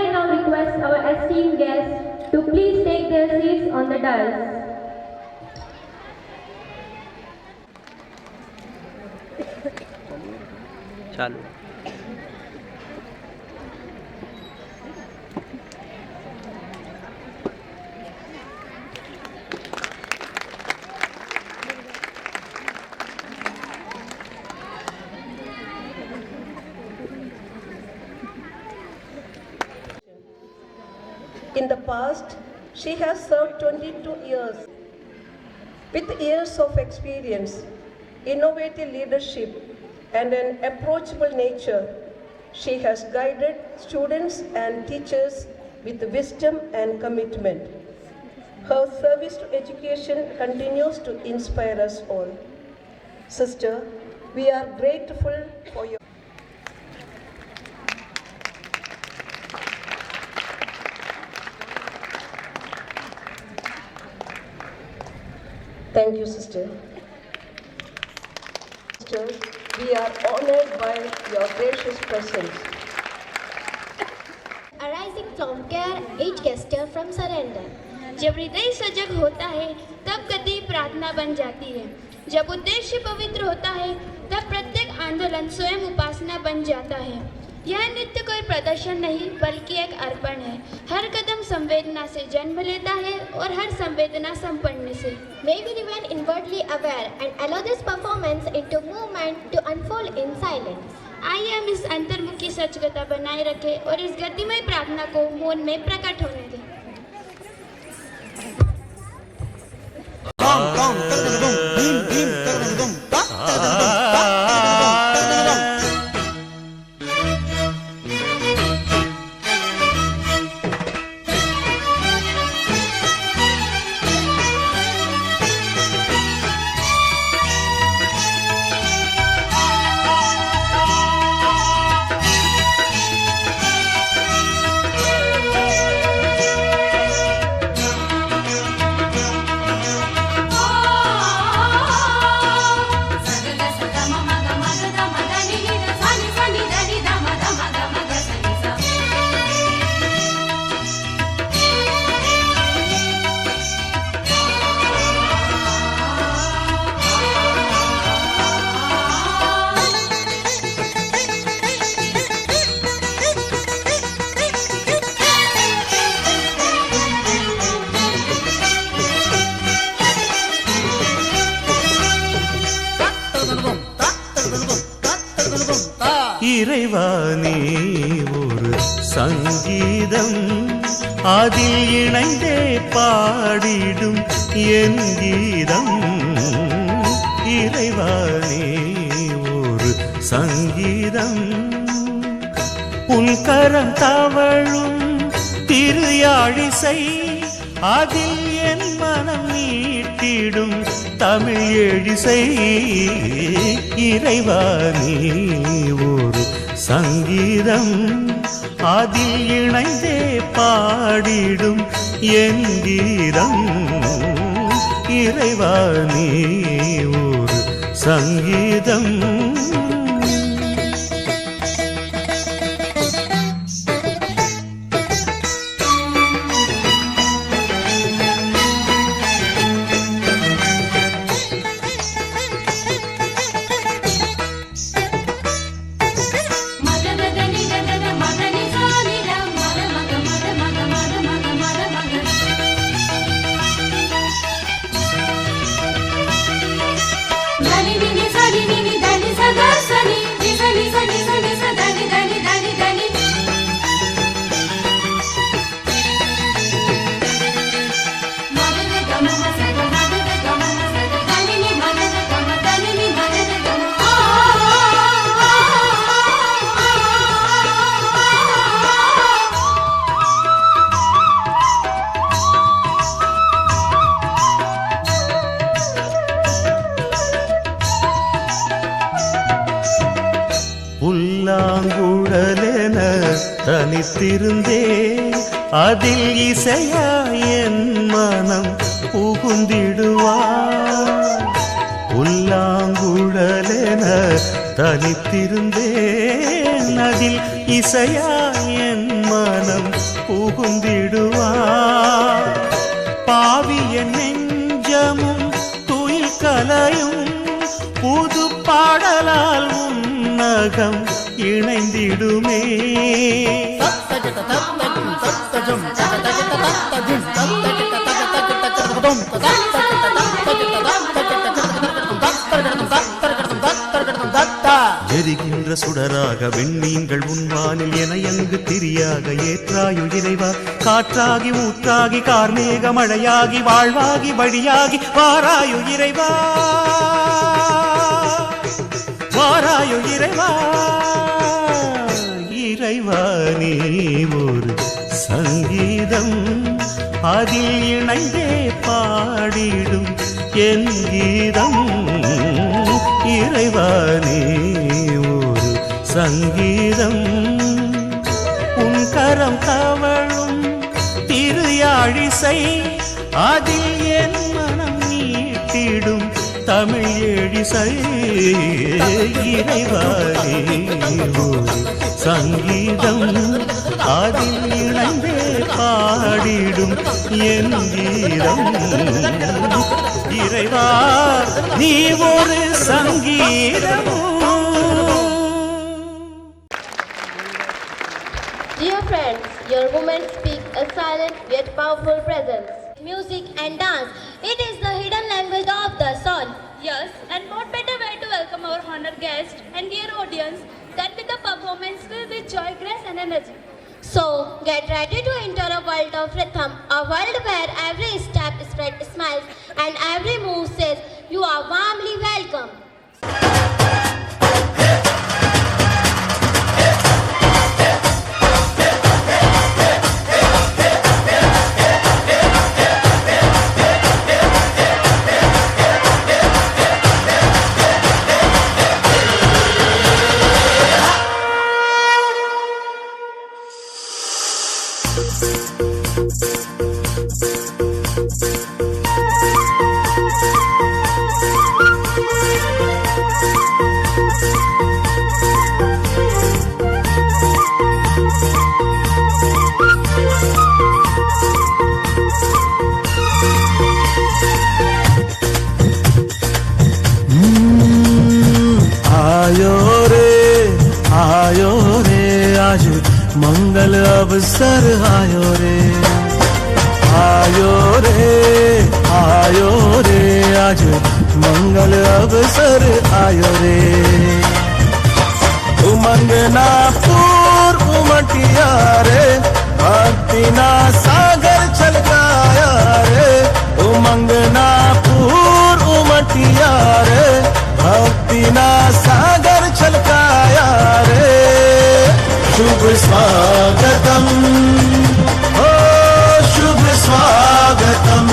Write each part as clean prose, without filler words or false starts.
I now request our esteemed guests to please take their seats on the dais. चालू In the past, she has served 22 years. With years of experience, innovative leadership, and an approachable nature, she has guided students and teachers with wisdom and commitment. Her service to education continues to inspire us all. Sister, we are grateful for your Thank you, sister. Sister, we are honored by your gracious presence. Arising from care, each gesture from surrender. जब हृदय सजग होता है तब गति प्रार्थना बन जाती है। जब उद्देश्य पवित्र होता है तब प्रत्येक आंदोलन स्वयं उपासना बन जाता है। यह नृत्य कोई प्रदर्शन नहीं बल्कि एक अर्पण है। हर कदम संवेदना से जन्म लेता है और हर संवेदना संपन्न से। May we remain inwardly aware and allow this performance into movement to unfold in silence. आइए हम इस अंतर्मुखी सचगता बनाए रखें और इस गतिमय प्रार्थना को मौन में प्रकट होने दें। இறைவானே ஒரு சங்கீதம் அதில் இணைந்தே பாடிடும் என் கீதம். இறைவானே ஒரு சங்கீதம் உன் கரம் தவழும் திருயாழிசை அதில் என் மனம் மீட்டிடும் தமிழ் எழிசை. இறைவானே ஒரு சங்கீதம் அதில் இணைந்தே பாடிடும் என் கீதம். இறைவானே ஒரு சங்கீதம். புல்லாங்குழலென தனித்திருந்தே அதில் இசையாய் என் மனம் புகுந்திடுவார். புல்லாங்குழலென தனித்திருந்தேன் அதில் இசையாய் என் மனம் புகுந்திடுவார். பாவிய நெஞ்சமும் துயில் கலையும் புது பாடலால் உன்னகம் இணைந்திடுமே. எரிகின்ற சுடராக வெண்ணீங்கள் உன்வானில் என எங்கு திரியாக ஏற்றாயு இறைவா. காற்றாகி ஊற்றாகி கார்மேக மழையாகி வாழ்வாகி வழியாகி வாராயு இறைவா. வாராயு இறைவா. இறைவா நீ ஒரு சங்கீதம் அதில் இணைந்தே பாடிடும் என் கீதம். இறைவா நீ ஒரு சங்கீதம். உன் கரம் தவழும் திரு யாழிசை அதில் என் மனம் நீட்டிடும் தமிழ் எழிசை. இறைவா நீ ஒரு சங்கீதம் அதில் இணைந்தே பாடிடும் என் கீதம். இறைவா நீ ஒரு சங்கீதம். Dear friends, your women speak a silent yet powerful presence. Music and dance. It is the hidden language of the soul. Yes, and what better way to welcome our honored guest and dear audience than with a performance filled with joy, grace and energy. So, get ready to enter a world of rhythm, a world where every step spreads smiles and every move says, you are warmly welcome. मंगल अवसर आयो रे आज मंगल अवसर आयो रे। उमंगना पूर उमटिया रे भक्ति ना सागर छलकाया रे। उमंगना पूर उमटिया रे भक्ति ना सागर छलकाया रे। शुभ स्वागतम ओ शुभ स्वागतम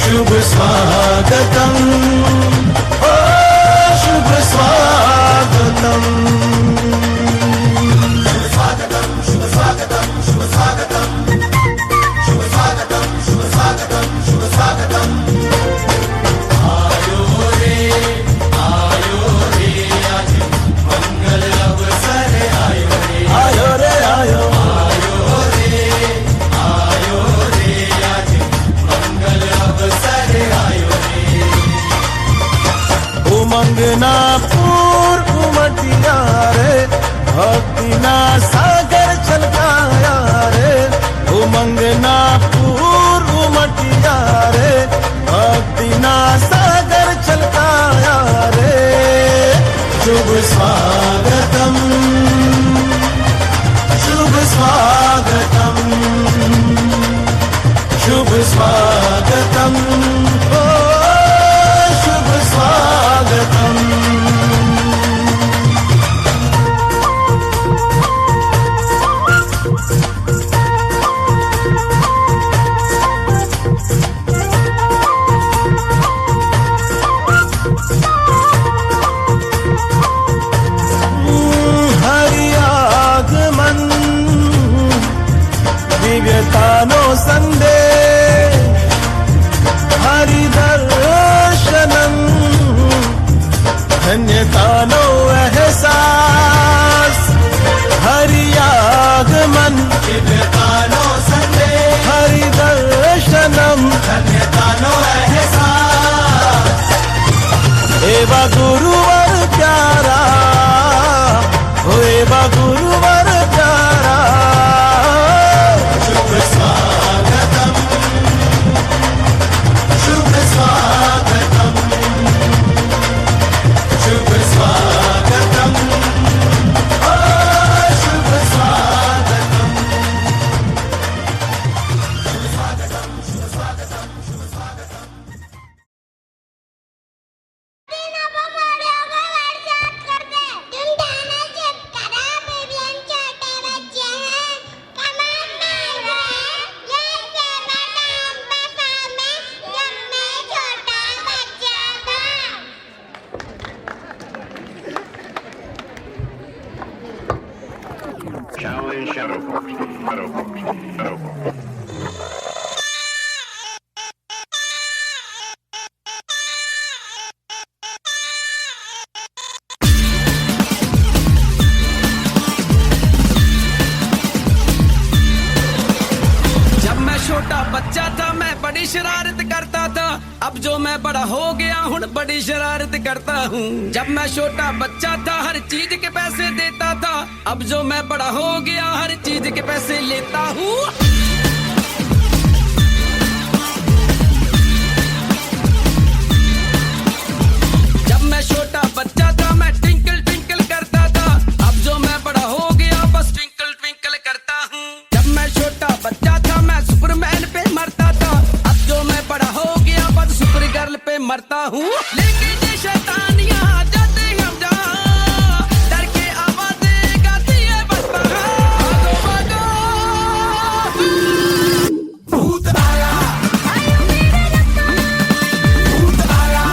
शुभ स्वागतम ओ शुभ स्वागतम शुभ स्वागतम शुभ स्वागतम शुभ स्वागतम शुभ स्वागतम शुभ स्वागतम शुभ स्वागतम। आयो रे आज मंगल अवसर आयो रे आयो रे आयो आज मंगल अवसर आयो रे। उमंगना पूर उमटिया रे भक्ति ना सागर छलकाया रे। उमंगना पूर उमटिया रे भक्ति ना सागर छलकाया रे। शुभ स्वागतम शुभ स्वागतम शुभ स्वागतम ओ शुभ स्वागतम। दिव्यतानो संदेश हरि दर्शनम धन्यतानो एहसास हरि आगमन बा गुरुवर प्यारा, होए बा गुरुवर प्यारा। शुभ स्वागतम, शुभ स्वागतम, शुभ स्वागतम, ओ शुभ स्वागतम। Shaolin Shadow Force. Shadow Force. Shadow Force. जब मैं छोटा बच्चा था मैं बड़ी शरारत करता था, अब जो मैं बड़ा हो गया हूँ बड़ी शरारत करता हूँ। जब मैं छोटा बच्चा था हर चीज के पैसे देता था, अब जो मैं बड़ा हो गया हर चीज के पैसे लेता हूँ। जब मैं छोटा बच्चा था मैं ट्विंकल ट्विंकल करता था, अब जो मैं बड़ा हो गया बस ट्विंकल ट्विंकल करता हूँ। जब मैं छोटा बच्चा था मैं सुपरमैन पे मरता था, अब जो मैं बड़ा हो गया बस सुपर गर्ल पे मरता हूँ। लेकिन ये शैतानियाँ जाते हम जहाँ, डर के आवाज़ें गाती है बस भागो भागो। भूत आया, भूत आया, भूत आया,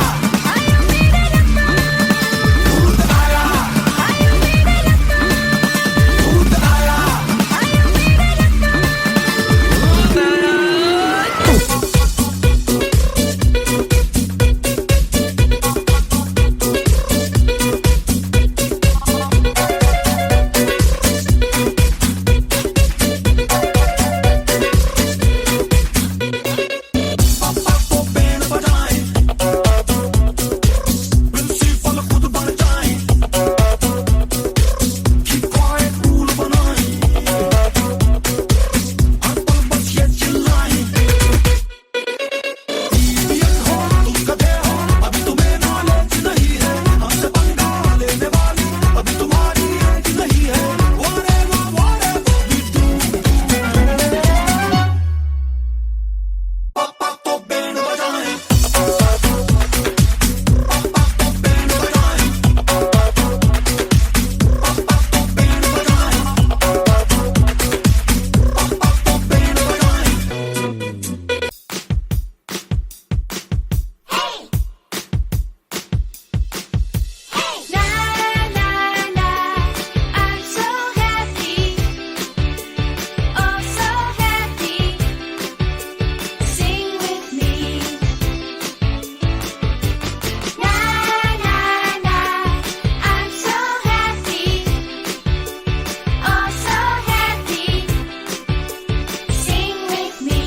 भूत आया। पापा को बैंड बजाएं, प्रिंसिपल खुद बन जाएं, keep quiet रूल बनाएं, हर पल बस ये चिल्लाएं। इडियट हो तुम गधे हो, अभी तुम्हें नॉलेज नहीं है, हमसे पंगा लेने वाली अभी तुम्हारी एज नहीं है। Whatever we do, पापा को बैंड बजाएं, पापा को बैंड बजाएं, पापा को बैंड बजाएं, पापा को बैंड बजाएं। I'm so happy, oh so happy. Sing with me. Na na na, I'm so happy, oh so happy. Sing with me.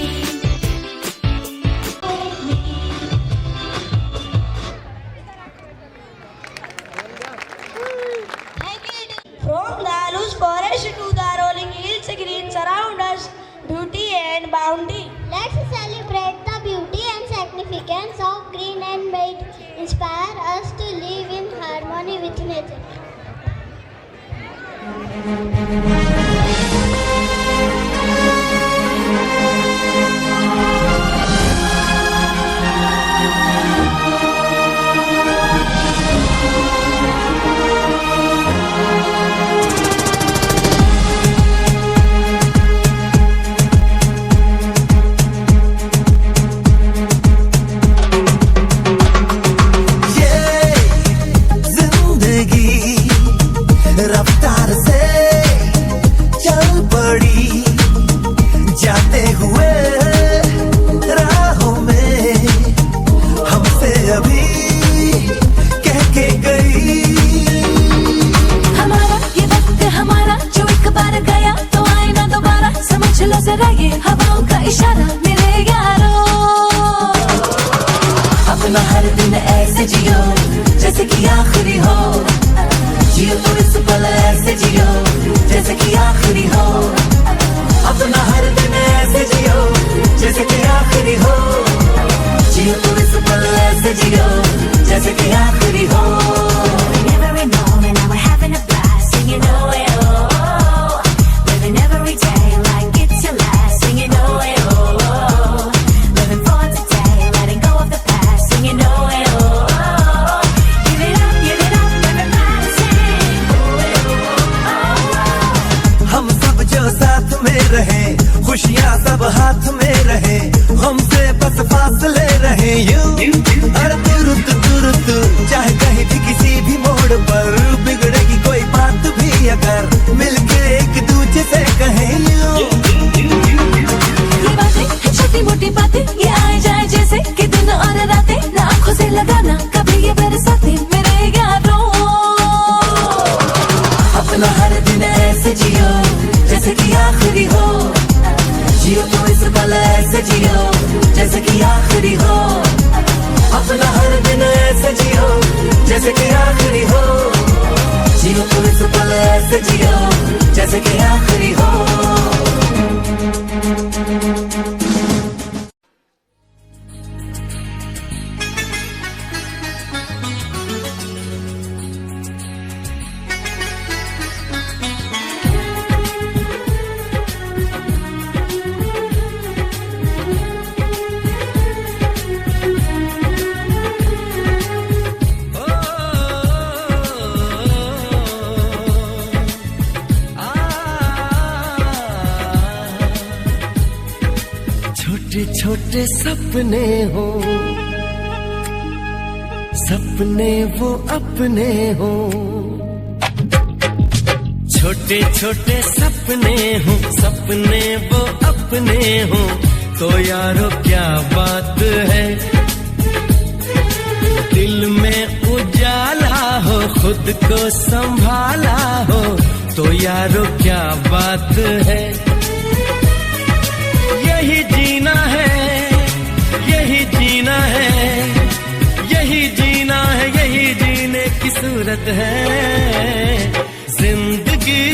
From the loose forest to the rolling hills, green surround us, beauty and bounty. Let's celebrate the beauty and significance of green and white. Inspire us to live in harmony with nature. ये जिंदगी रफ्तार से चल पड़ी, जाते हुए राहों में हमसे अभी कह के गई। हमारा ये वक्त हमारा जो एक बार गया तो आए ना दोबारा, समझ लो जरा ये हवाओं का इशारा मेरे यारों। अपना हर दिन ऐसे जियो जैसे जैसे कि आखिरी हो, जियो तो इस पल ऐसे जियो जैसे कि आखिरी हो, अपना हर दिन ऐसे जियो जैसे कि आखिरी हो, जियो तो इस पल ऐसे जियो जैसे कि आखिरी हो. Every moment now we're having a blast, singing oh eh oh, living every day like it's your last, singing oh eh oh, living for today, letting go of the past, singing oh eh oh, give it up, everybody sing oh eh oh. हम सब जो साथ में रहे, खुशियाँ सब हाथ में रहे, हमसे बस फासले रहे यूं. अरे तू चाहे कहीं भी किसी भी मोड़ पर बिगड़ेगी कोई बात भी अगर मिलके एक दूजे से कहें यूं. ये बातें छोटी मोटी बातें ये आए जाए जैसे कि दिन और रातें, ना आँखों से लगाना कभी ये बरसाते मेरे यारों. अपना हर दिन ऐसे जियो जैसे कि आखिरी हो, जियो तो इस पल ऐसे जियो जैसे कि आखिरी हो, अपना हर दिन ऐसे जियो जैसे कि आखिरी हो, जियो तो इस पल ऐसे जियो जैसे कि आखिरी हो. छोटे छोटे सपने हो, सपने वो अपने हो, छोटे छोटे सपने हो, सपने वो अपने हो, तो यारो क्या बात है. दिल में उजाला हो, खुद को संभाला हो, तो यारो क्या बात है. यही जीना है, यही जीना है, यही जीना है, यही जीने की सूरत है. जिंदगी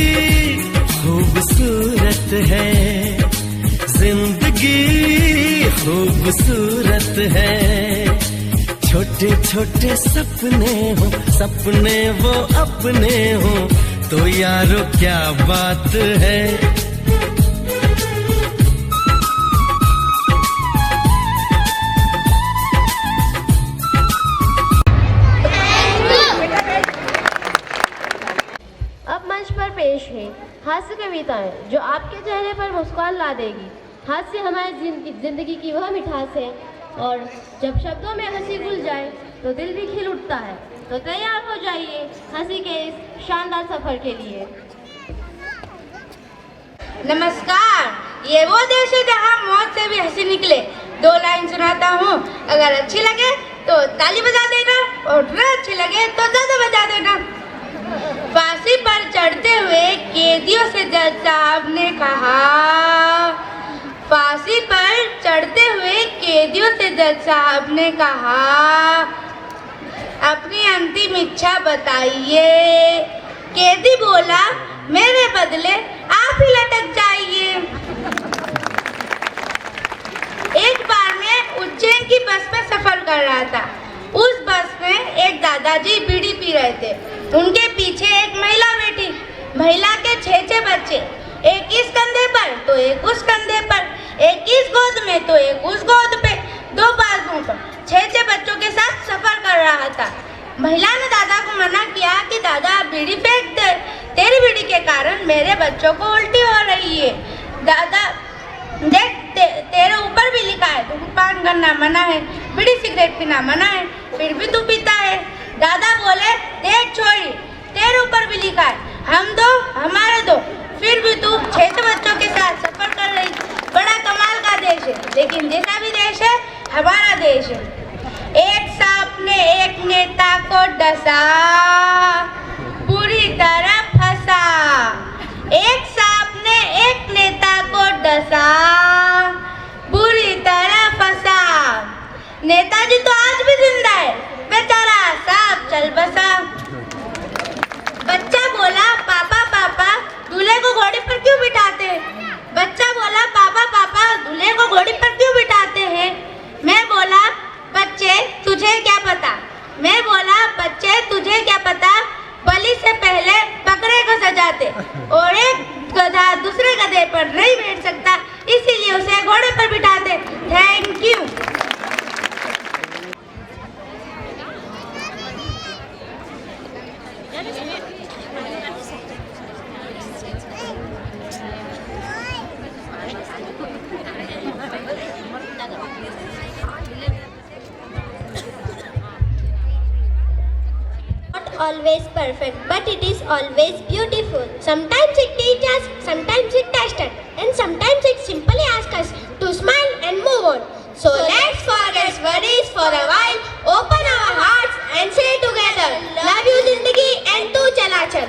खूबसूरत है, जिंदगी खूबसूरत है. छोटे छोटे सपने हो, सपने वो अपने हो, तो यारो क्या बात है. पेश है हास्य कविताएं जो आपके चेहरे पर मुस्कान ला देगी. हास्य हमारी जिंदगी की वह मिठास है, और जब शब्दों में हंसी घुल जाए तो दिल भी खिल उठता है. तो तैयार हो जाइए हंसी के इस शानदार सफर के लिए. नमस्कार, ये वो देश है जहाँ मौत से भी हंसी निकले. 2 लाइन सुनाता हूँ, अगर अच्छी लगे तो ताली बजा देना, और न अच्छी लगे तो ज़्यादा बजा देना. फांसी पर चढ़ते हुए कैदियों से जज साहब ने कहा, फांसी पर चढ़ते हुए कैदियों से जज साहब ने कहा, अपनी अंतिम इच्छा बताइए. कैदी बोला, मेरे बदले आप ही लटक जाइए. एक बार मैं उज्जैन की बस में सफर कर रहा था. उस बस में एक दादाजी बीड़ी पी रहे थे. उनके पीछे एक महिला बैठी. महिला के 6 बच्चे, एक इस कंधे पर तो एक उस कंधे पर, एक इस गोद में तो एक उस गोद पे, 2 बाजुओं पर 6 बच्चों के साथ सफर कर रहा था. महिला ने दादा को मना किया कि दादा आप बीड़ी फेंक दे, तेरी बीड़ी के कारण मेरे बच्चों को उल्टी हो रही है. दादा देख, तेरे ऊपर भी लिखा है धूम्रपान करना मना है, बीड़ी सिगरेट पीना मना है, फिर भी तू पीता है. दादा बोले, देख छोरी, तेरे ऊपर भी लिखा है हम दो हमारे दो, फिर भी तू 6 बच्चों के साथ सफर कर रही. बड़ा कमाल का देश है, लेकिन जैसा भी देश है हमारा देश है. एक सांप ने एक नेता को डसा, पूरी तरह फंसा. एक सांप ने एक नेता को डसा, बुरी तरह फंसा. नेताजी तो आज भी जिंदा है, बेचारा सांप चल बसा। बच्चा बोला पापा पापा दूल्हे को घोड़े पर क्यों बिठाते? बच्चा बोला पापा पापा दूल्हे को घोड़े पर क्यों बिठाते हैं? मैं बोला बच्चे तुझे क्या पता? मैं बोला बच्चे तुझे क्या पता? बलि से पहले बकरे को सजाते और एक गधा दूसरे गधे पर नहीं बैठ सकता, इसीलिए उसे घोड़े पर बिठाते। Thank you. Always perfect, but it is always beautiful. Sometimes it teaches us, sometimes it tests us, and sometimes it simply asks us to smile and move on. So let's forget worries for a while, open our hearts and say together, love you zindagi and tu chala chal.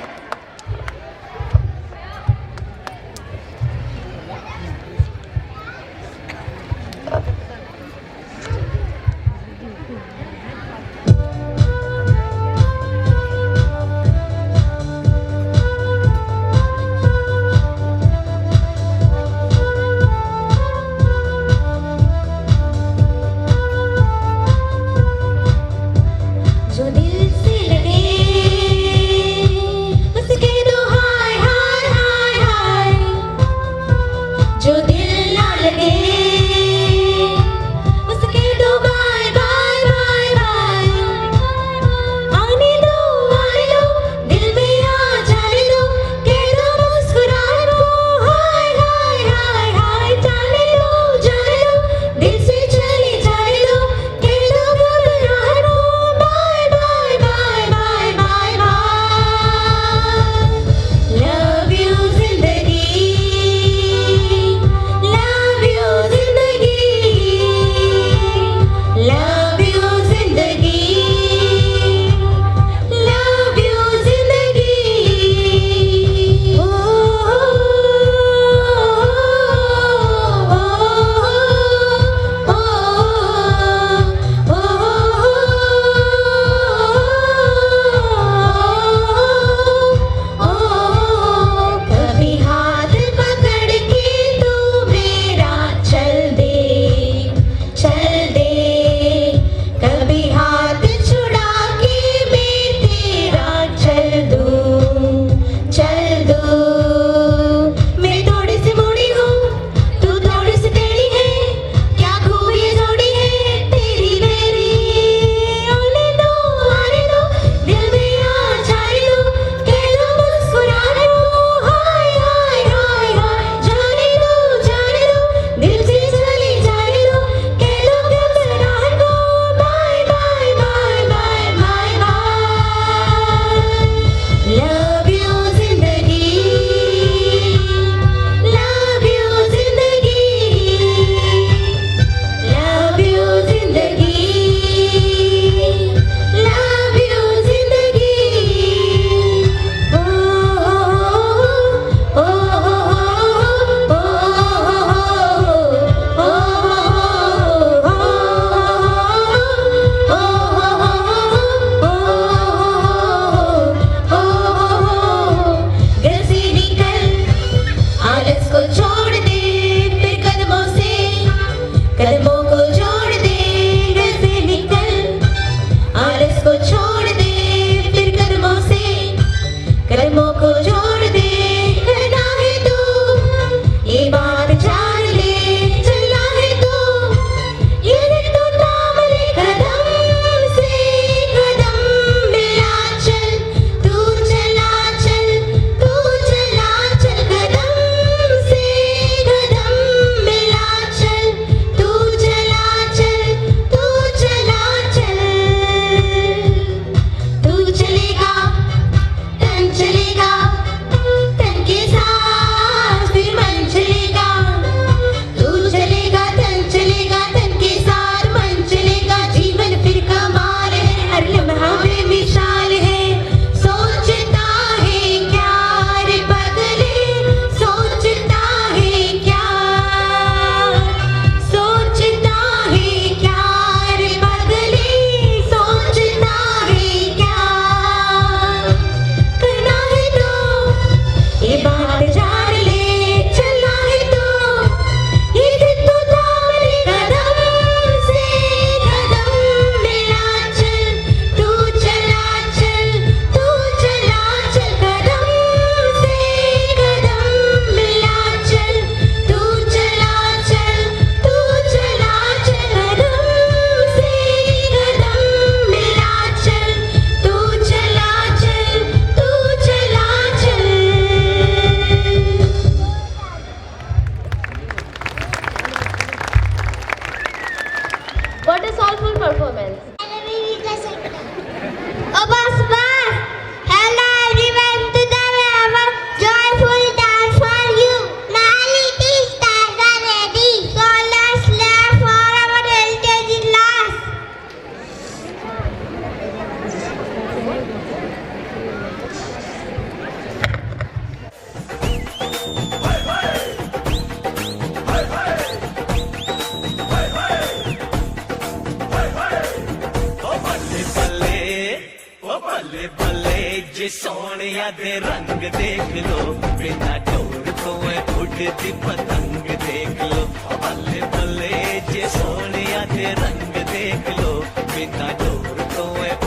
जे सोनिया दे रंग देख लो बिना door तो उड़ती पतंग देख लो बल्ले बल्ले जे सोनिया दे रंग देख लो बिना डोर तो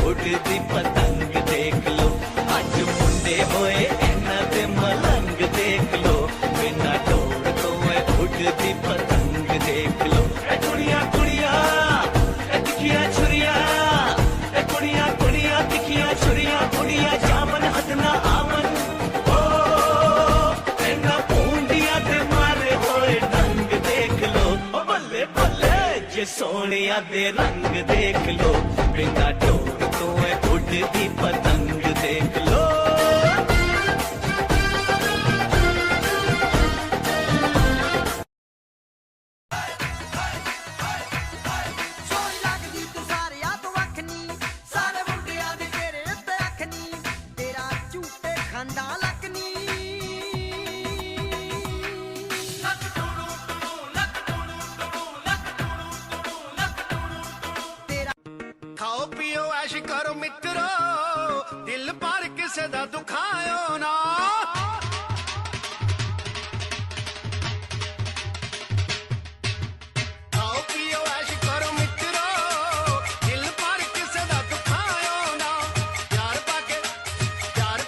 उड़ती पतंग देख लो अज मुंडे होए इन्हां दे मलंग देख लो बिना डोर तो उड़ती पतंग देख लो ए कुड़िया कुड़िया ए तिखिया छुरिया ए कुड़िया कुड़िया तिखिया छुरिया कुड़िया जामन हदना आमन ओ इन्हां पूंडिया दे मारे होए रंग देख लो ओ बल्ले बल्ले जे सोनिया दे रंग देख लो बिना डोर तो उड़ती पतंग देख लो ਖਾਓ ਪੀਓ ਐਸ਼ ਕਰੋ ਮਿੱਤਰੋ ਦਿਲ ਪਰ ਕਿਸੇ ਦਾ ਦੁਖਾਇਓ ਨਾ ਖਾਓ ਪੀਓ ਐਸ਼ ਕਰੋ ਮਿੱਤਰੋ ਦਿਲ ਪਰ ਕਿਸੇ ਦਾ ਦੁਖਾਇਓ ਨਾ ਪਿਆਰ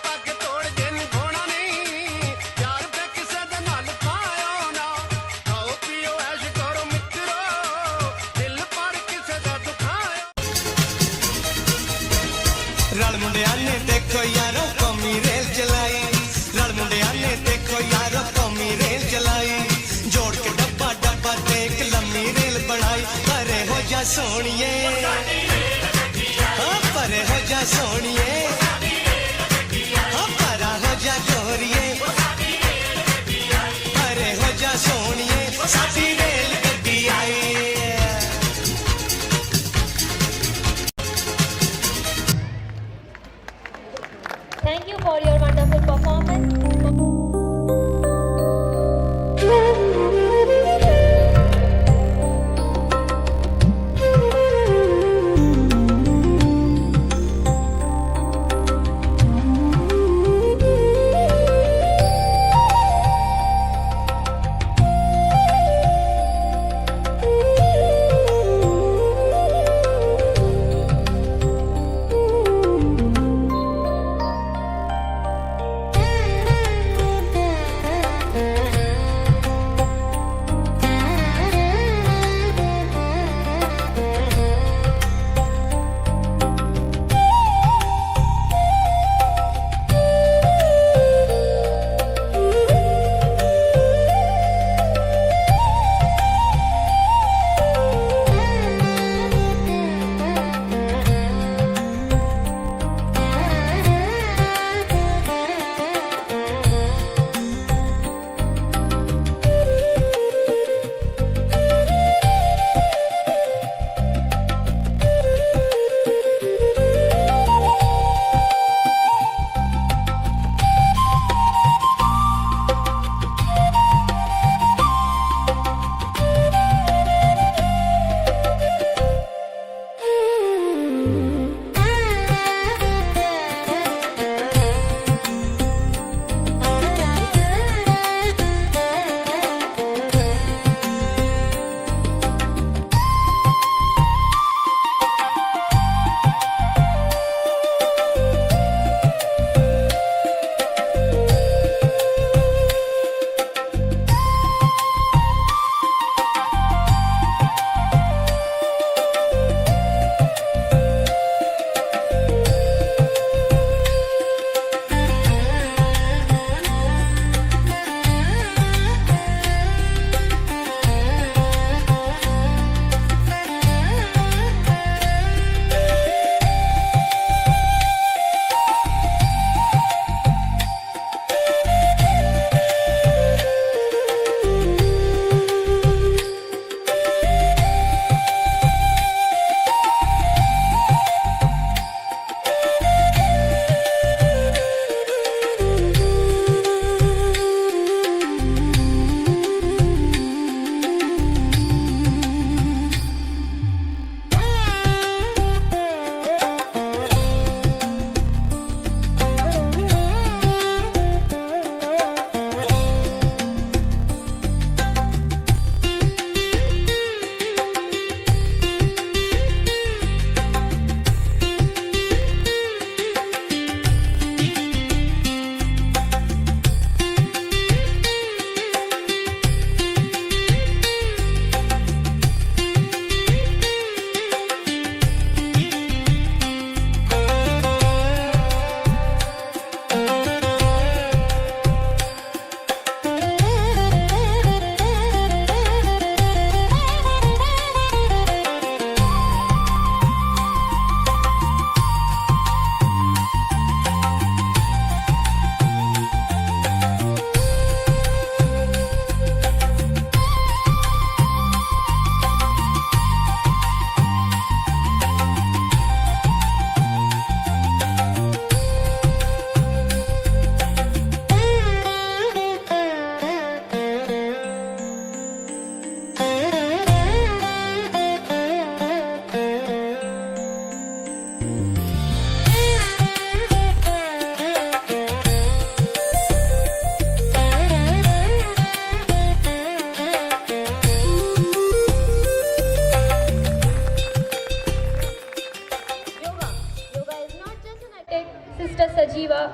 ਪਾ ਕੇ ਤੋੜ ਜੇ ਨਿਭਾਉਣਾ ਨਹੀਂ ਪਿਆਰ ਤੇ ਕਿਸੇ ਦੇ ਨਾਲ ਪਾਇਓ ਨਾ ਖਾਓ ਪੀਓ ਐਸ਼ ਕਰੋ ਮਿੱਤਰੋ ਦਿਲ ਪਰ ਕਿਸੇ ਦਾ ਦੁਖਾਇਓ रल मुंडिया ने देखो यारो कौमी रेल चलाई रल मुंडिया ने देखो यारो कौमी रेल चलाई जोड़ के डब्बा डब्बा देख लम्मी रेल बनाई परे हो जा सोनिए हाँ परे हो जा सोनिए हाँ परा हो जा गोरिए परे हो जा सोनिए साथी रेल गड्डी आई Thank you for your wonderful performance.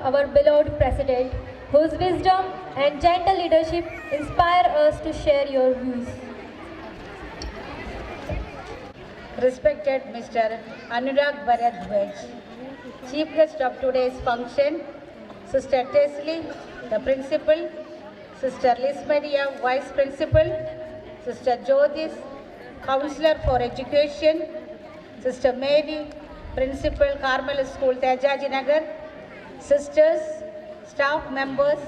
our beloved President, whose wisdom and gentle leadership inspire us to share your views. Respected Mr. Anurag Bharadwaj, Chief Guest of today's function, Sister Tesley, the Principal, Sister Liz Maria, Vice Principal, Sister Jyotis, Counselor for Education, Sister Mary, Principal Carmel School, Tejaji Nagar, sisters, staff members,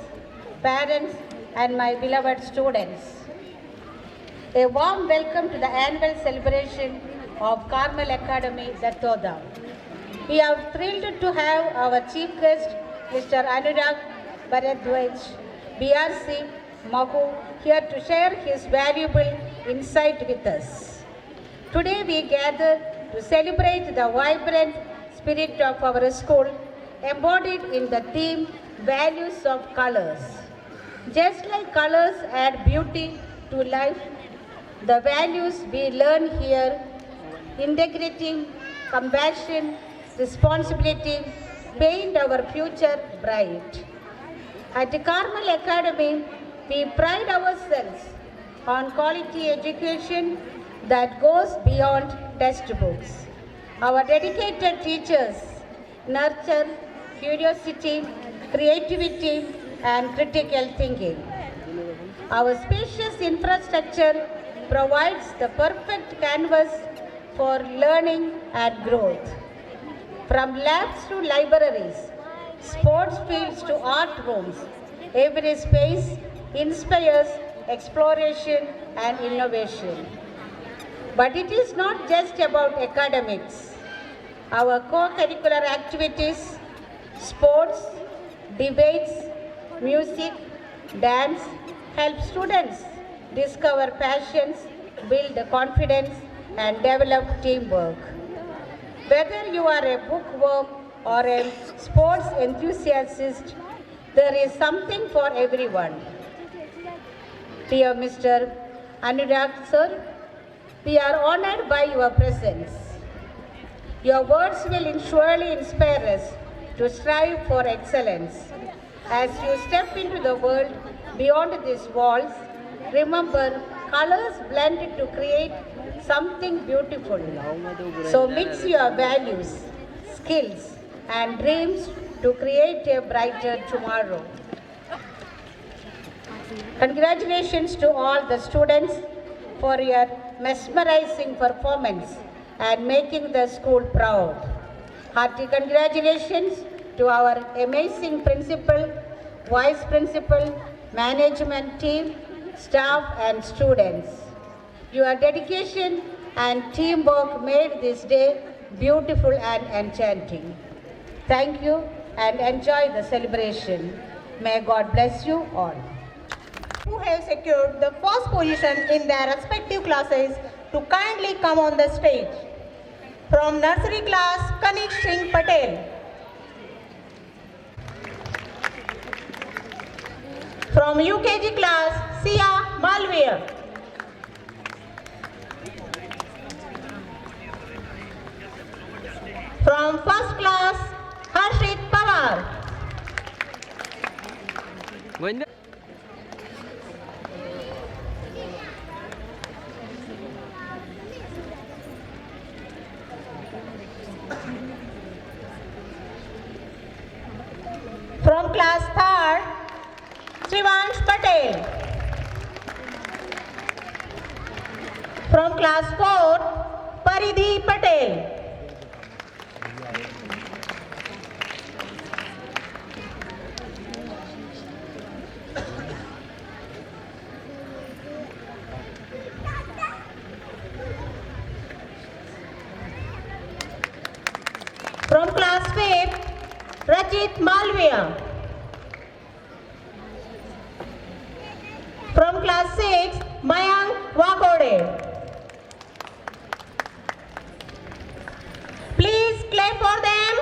parents, and my beloved students. A warm welcome to the annual celebration of Carmel Academy, Dattoda. We are thrilled to have our chief guest, Mr. Anurag Bharadwaj, BRC, Mahu, here to share his valuable insight with us. Today we gather to celebrate the vibrant spirit of our school, embodied in the theme Values of Colors. Just like colors add beauty to life, the values we learn here, integrity, compassion, responsibility, paint our future bright. At the Carmel Academy, we pride ourselves on quality education that goes beyond textbooks. Our dedicated teachers nurture curiosity, creativity, and critical thinking. Our spacious infrastructure provides the perfect canvas for learning and growth. From labs to libraries, sports fields to art rooms, every space inspires exploration and innovation. But it is not just about academics. Our co-curricular activities, sports, debates, music, dance help students discover passions, build confidence, and develop teamwork. Whether you are a bookworm or a sports enthusiast, there is something for everyone. Dear Mr. Anurag sir, we are honored by your presence. Your words will surely inspire us to strive for excellence. As you step into the world beyond these walls, remember, colors blend to create something beautiful. So mix your values, skills, and dreams to create a brighter tomorrow. Congratulations to all the students for your mesmerizing performance and making the school proud. Hearty congratulations to our amazing principal, vice principal, management team, staff and students. Your dedication and teamwork made this day beautiful and enchanting. Thank you and enjoy the celebration. May God bless you all. Who have secured the first position in their respective classes to kindly come on the stage. From nursery class, Kanik Singh Patel. From UKG class, Sia Malviya. From first class, Harshit Pawar. From class 3rd, Shivansh Patel. From class 4th, Paridhi Patel. From class 5th, Rachit Malviya. From class 6, Mayank Wakode. Please clap for them.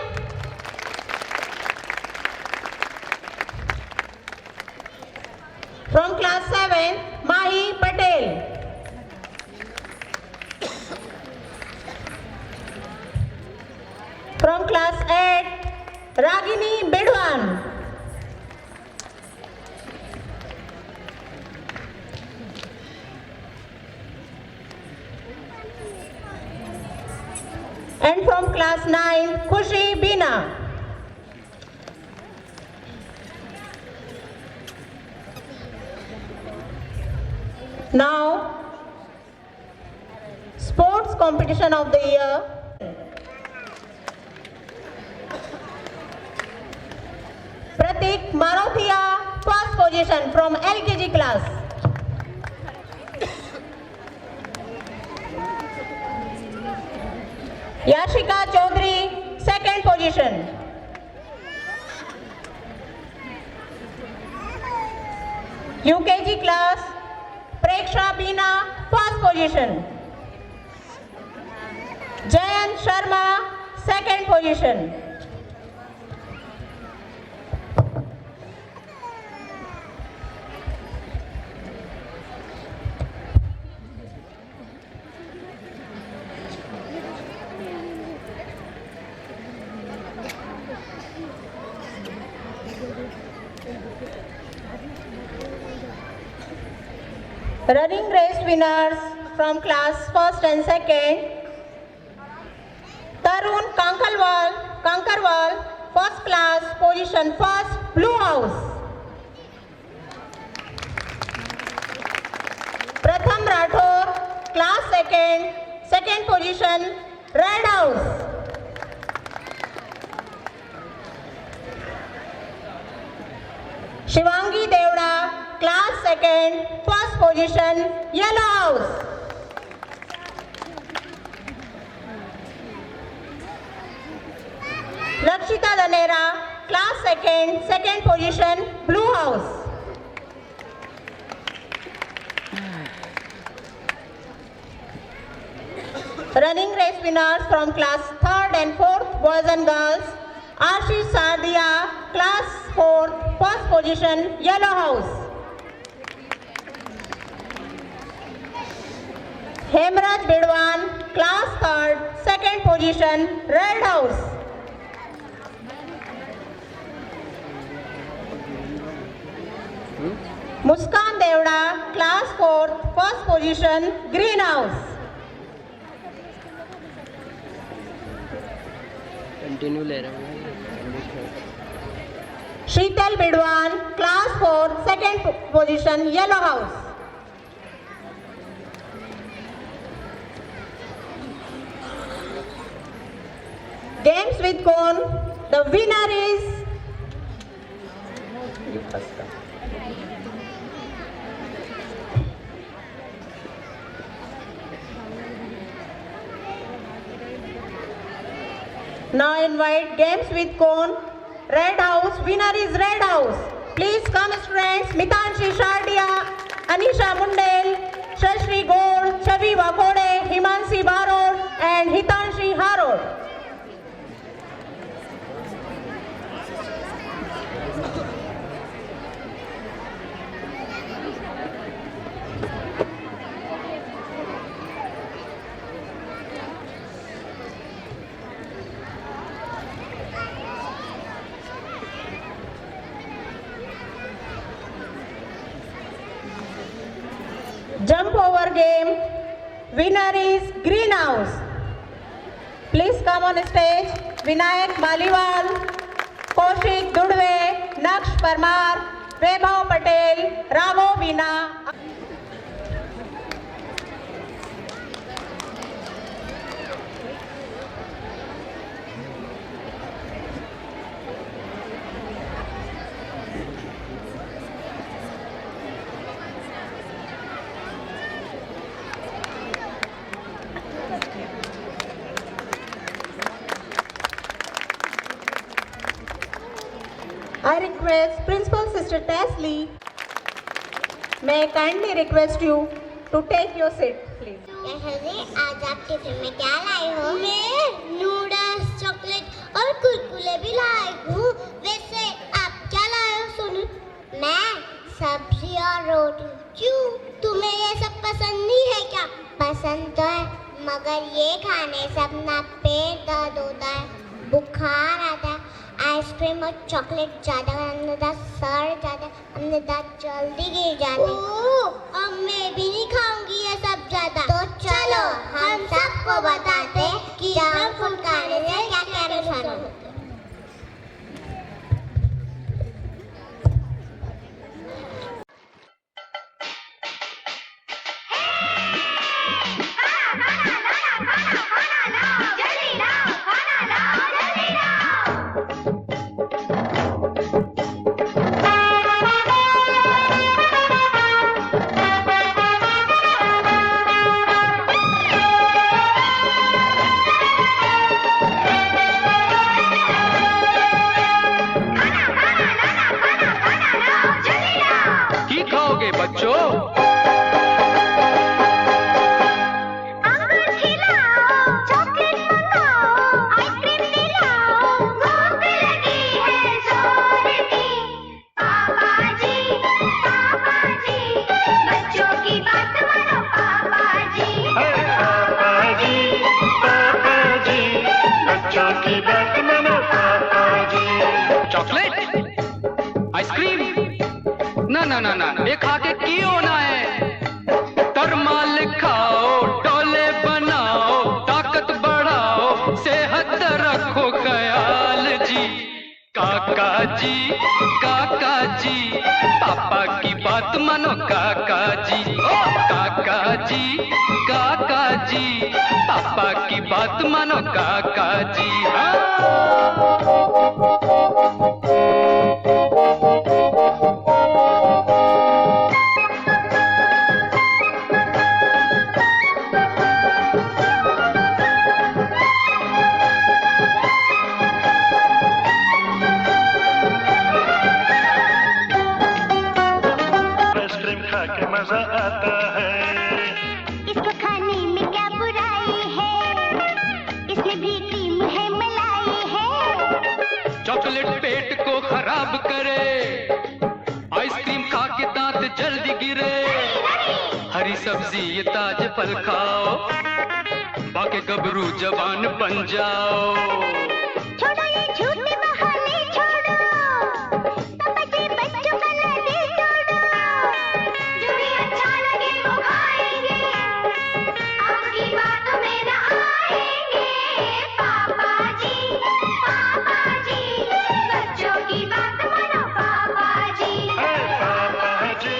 From class 7, Mahi Patel. From class 8, Ragini Bedwan. And from class 9, Khushi Bina. Now, sports competition of the year. Pratik Marothia, first position from LKG class. Yashika Chaudhary, second position. UKG class, Preksha Bina, first position. Jayan Sharma, second position. Running race winners from class 1st and 2nd. Tarun Kankarwal, first class, position 1st, Blue House. Pratham Rathore, class 2nd, second position, Red House. Shivangi Devda, class 2nd, first position, Yellow House. Lakshita Danera, class 2nd, second position, Blue House. Running race winners from class 3rd and 4th, boys and girls. Ashish Sardia, class 4th, first position, Yellow House. Hemraj Bidwan, class 3rd, second position, Red House. Muskan Devda, class 4th, first position, Green House. Continue ले रहा हूँ Sheetal Bidwan, class 4th, second position, Yellow House. Games with cone, the winner is now invite games with cone. Red House, winner is Red House. Please come students, Mitanshi Shardia, Anisha Mundel, Shashri Gold, Chavi Wakode, Himansi Barod and Hitanshi Harod. Jump over game, winner is Green House. Please come on stage, Vinayak Maliwal, Kaushik Dudve, Naksh Parmar, Vaibhav Patel, Raghav Veena. I request Principal Sister Tasley. May I kindly request you to take your seat, please. आज आप tiffin में क्या लाई हो? मैं noodles, chocolate और कुरकुरे भी लाई हूँ। वैसे आप क्या लाए हो सोनू? मैं सब्जी और रोटी। क्यों? तुम्हें ये सब पसंद नहीं है क्या? पसंद तो है, मगर ये खाने से अपना पेट दर्द होता है, बुखार आता है, आइसक्रीम और चॉकलेट ज़्यादा खाने से सर जाता है, अपने दांत जल्दी गिर जाते हैं। अब मैं भी नहीं खाऊंगी ये सब ज़्यादा। तो चलो हम सबको बताते कि जंक फूड का पापा की बात मानो काका जी, ओ काका जी, काका जी, पापा की बात मानो काका जी। आइसक्रीम खा के मजा आता है, इसको खाने में क्या बुराई है, इसमें भी क्रीम है मलाई है। चॉकलेट पेट को खराब करे, आइसक्रीम खा के दांत जल्दी गिरे। हरी सब्जी ये ताजे फल खाओ, बाकी गबरू जवान बन जाओ। छोड़ो ये झूठे बहाने छोड़ो, पापा जी बच्चों का ना दिल तोड़ो। जो भी अच्छा लगे वो खाएंगे, आपकी बातों में ना आएंगे। पापा जी, बच्चों की बात मानो पापा जी। पापा जी,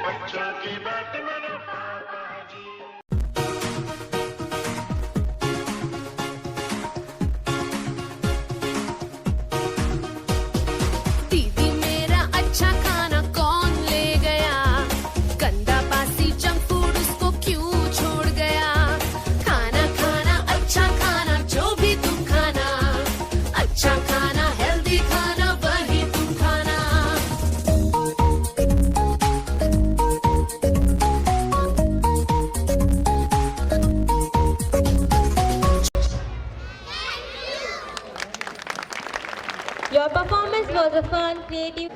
बच्चों की बात मानो पापा जी। दीदी मेरा अच्छा खाना कौन ले गया, गंदा बासी जंक फूड उसको क्यों छोड़ गया। खाना खाना अच्छा खाना जो भी तुम खाना, अच्छा खाना हेल्दी खाना वही तुम खाना। Your performance was a fun, creative.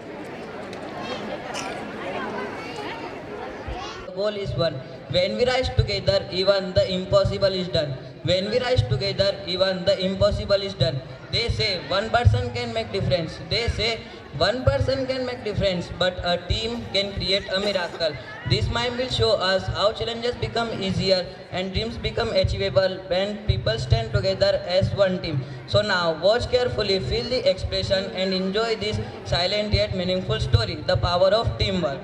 The goal is one. When we rise together, even the impossible is done. When we rise together, even the impossible is done. They say one person can make difference. They say one person can make difference, but a team can create a miracle. This mime will show us how challenges become easier and dreams become achievable when people stand together as one team. So now watch carefully, feel the expression and enjoy this silent yet meaningful story, the power of teamwork.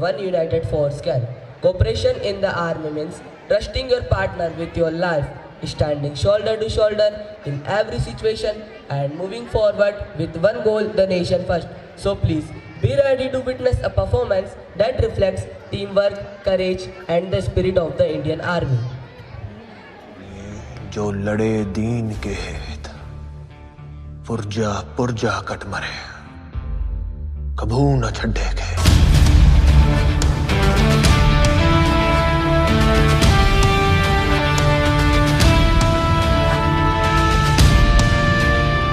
one united force can. Cooperation in the army means trusting your partner with your life, standing shoulder to shoulder in every situation and moving forward with one goal, the nation first. So please be ready to witness a performance that reflects teamwork, courage and the spirit of the Indian Army. जो लड़े दीन के हित पुरजा पुरजा cut मरे कभू न छड्डे के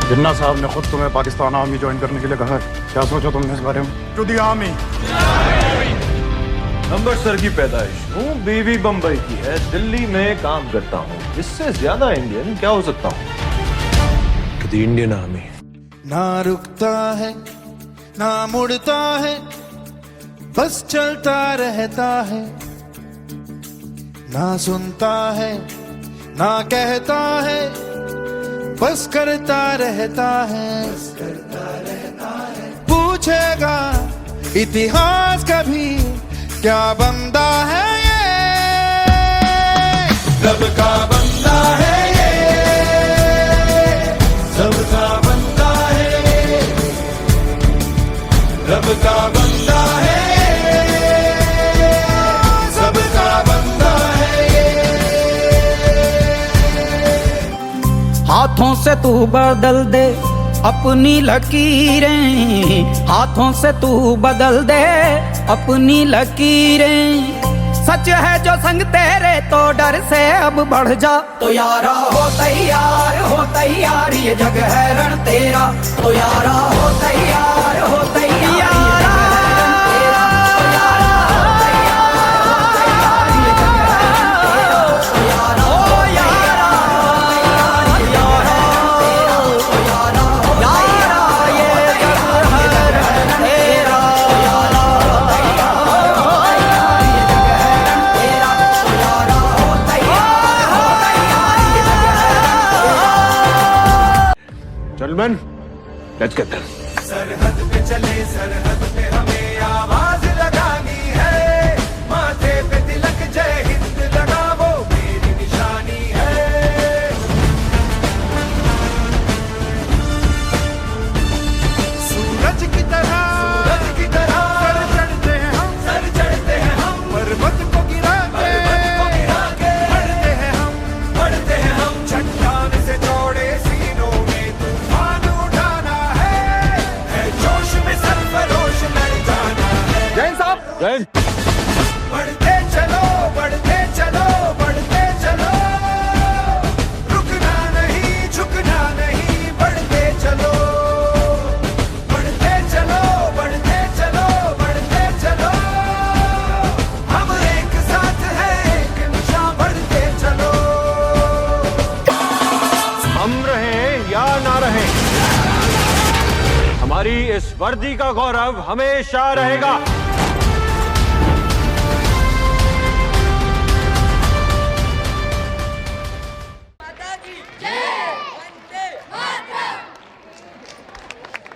जिन्ना साहब ने खुद तुम्हें पाकिस्तान आर्मी ज्वाइन करने के लिए कहा है, क्या सोचा तुमने इस बारे में? To the army. अमृतसर की पैदाइश हूँ, बीवी बम्बई की है, दिल्ली में काम करता हूँ, इससे ज्यादा इंडियन क्या हो सकता हूँ? दी इंडियन आर्मी ना रुकता है ना मुड़ता है, बस चलता रहता है, ना सुनता है ना कहता है, बस करता रहता है। पूछेगा इतिहास कभी क्या बंदा है ये, सबका बंदा है ये, सबका बंदा है ये, सबका बंदा है ये, सबका बंदा है ये। हाथों से तू बदल दे अपनी लकीरें, हाथों से तू बदल दे अपनी लकीरें, सच है जो संग तेरे तो डर से अब बढ़ जा, तो यारा हो तैयार ये जग है रण तेरा, तो यारा हो तैयार Gentlemen, let's get them. सरहद पे चले सरहद पे हमें आवाज लगानी है, माथे पे तिलक जय हिंद लगा वो मेरी निशानी है। सूरज की तरह सर चढ़ते हैं हम, पर्वत को गिरा के बढ़ते हैं हम, चट्टान से जोड़े सीनों में तूफान उठाना है जोश में सरफरोश लड़ जाना है। जैन साहब, जैन। बढ़ते चलो बढ़ते चलो बढ़ते चलो, रुकना नहीं झुकना नहीं, बढ़ते चलो बढ़ते चलो बढ़ते चलो बढ़ते चलो, हम एक साथ हैं एक निशान, बढ़ते चलो। हम रहें या ना रहें, हमारी इस वर्दी का गौरव हमेशा रहेगा।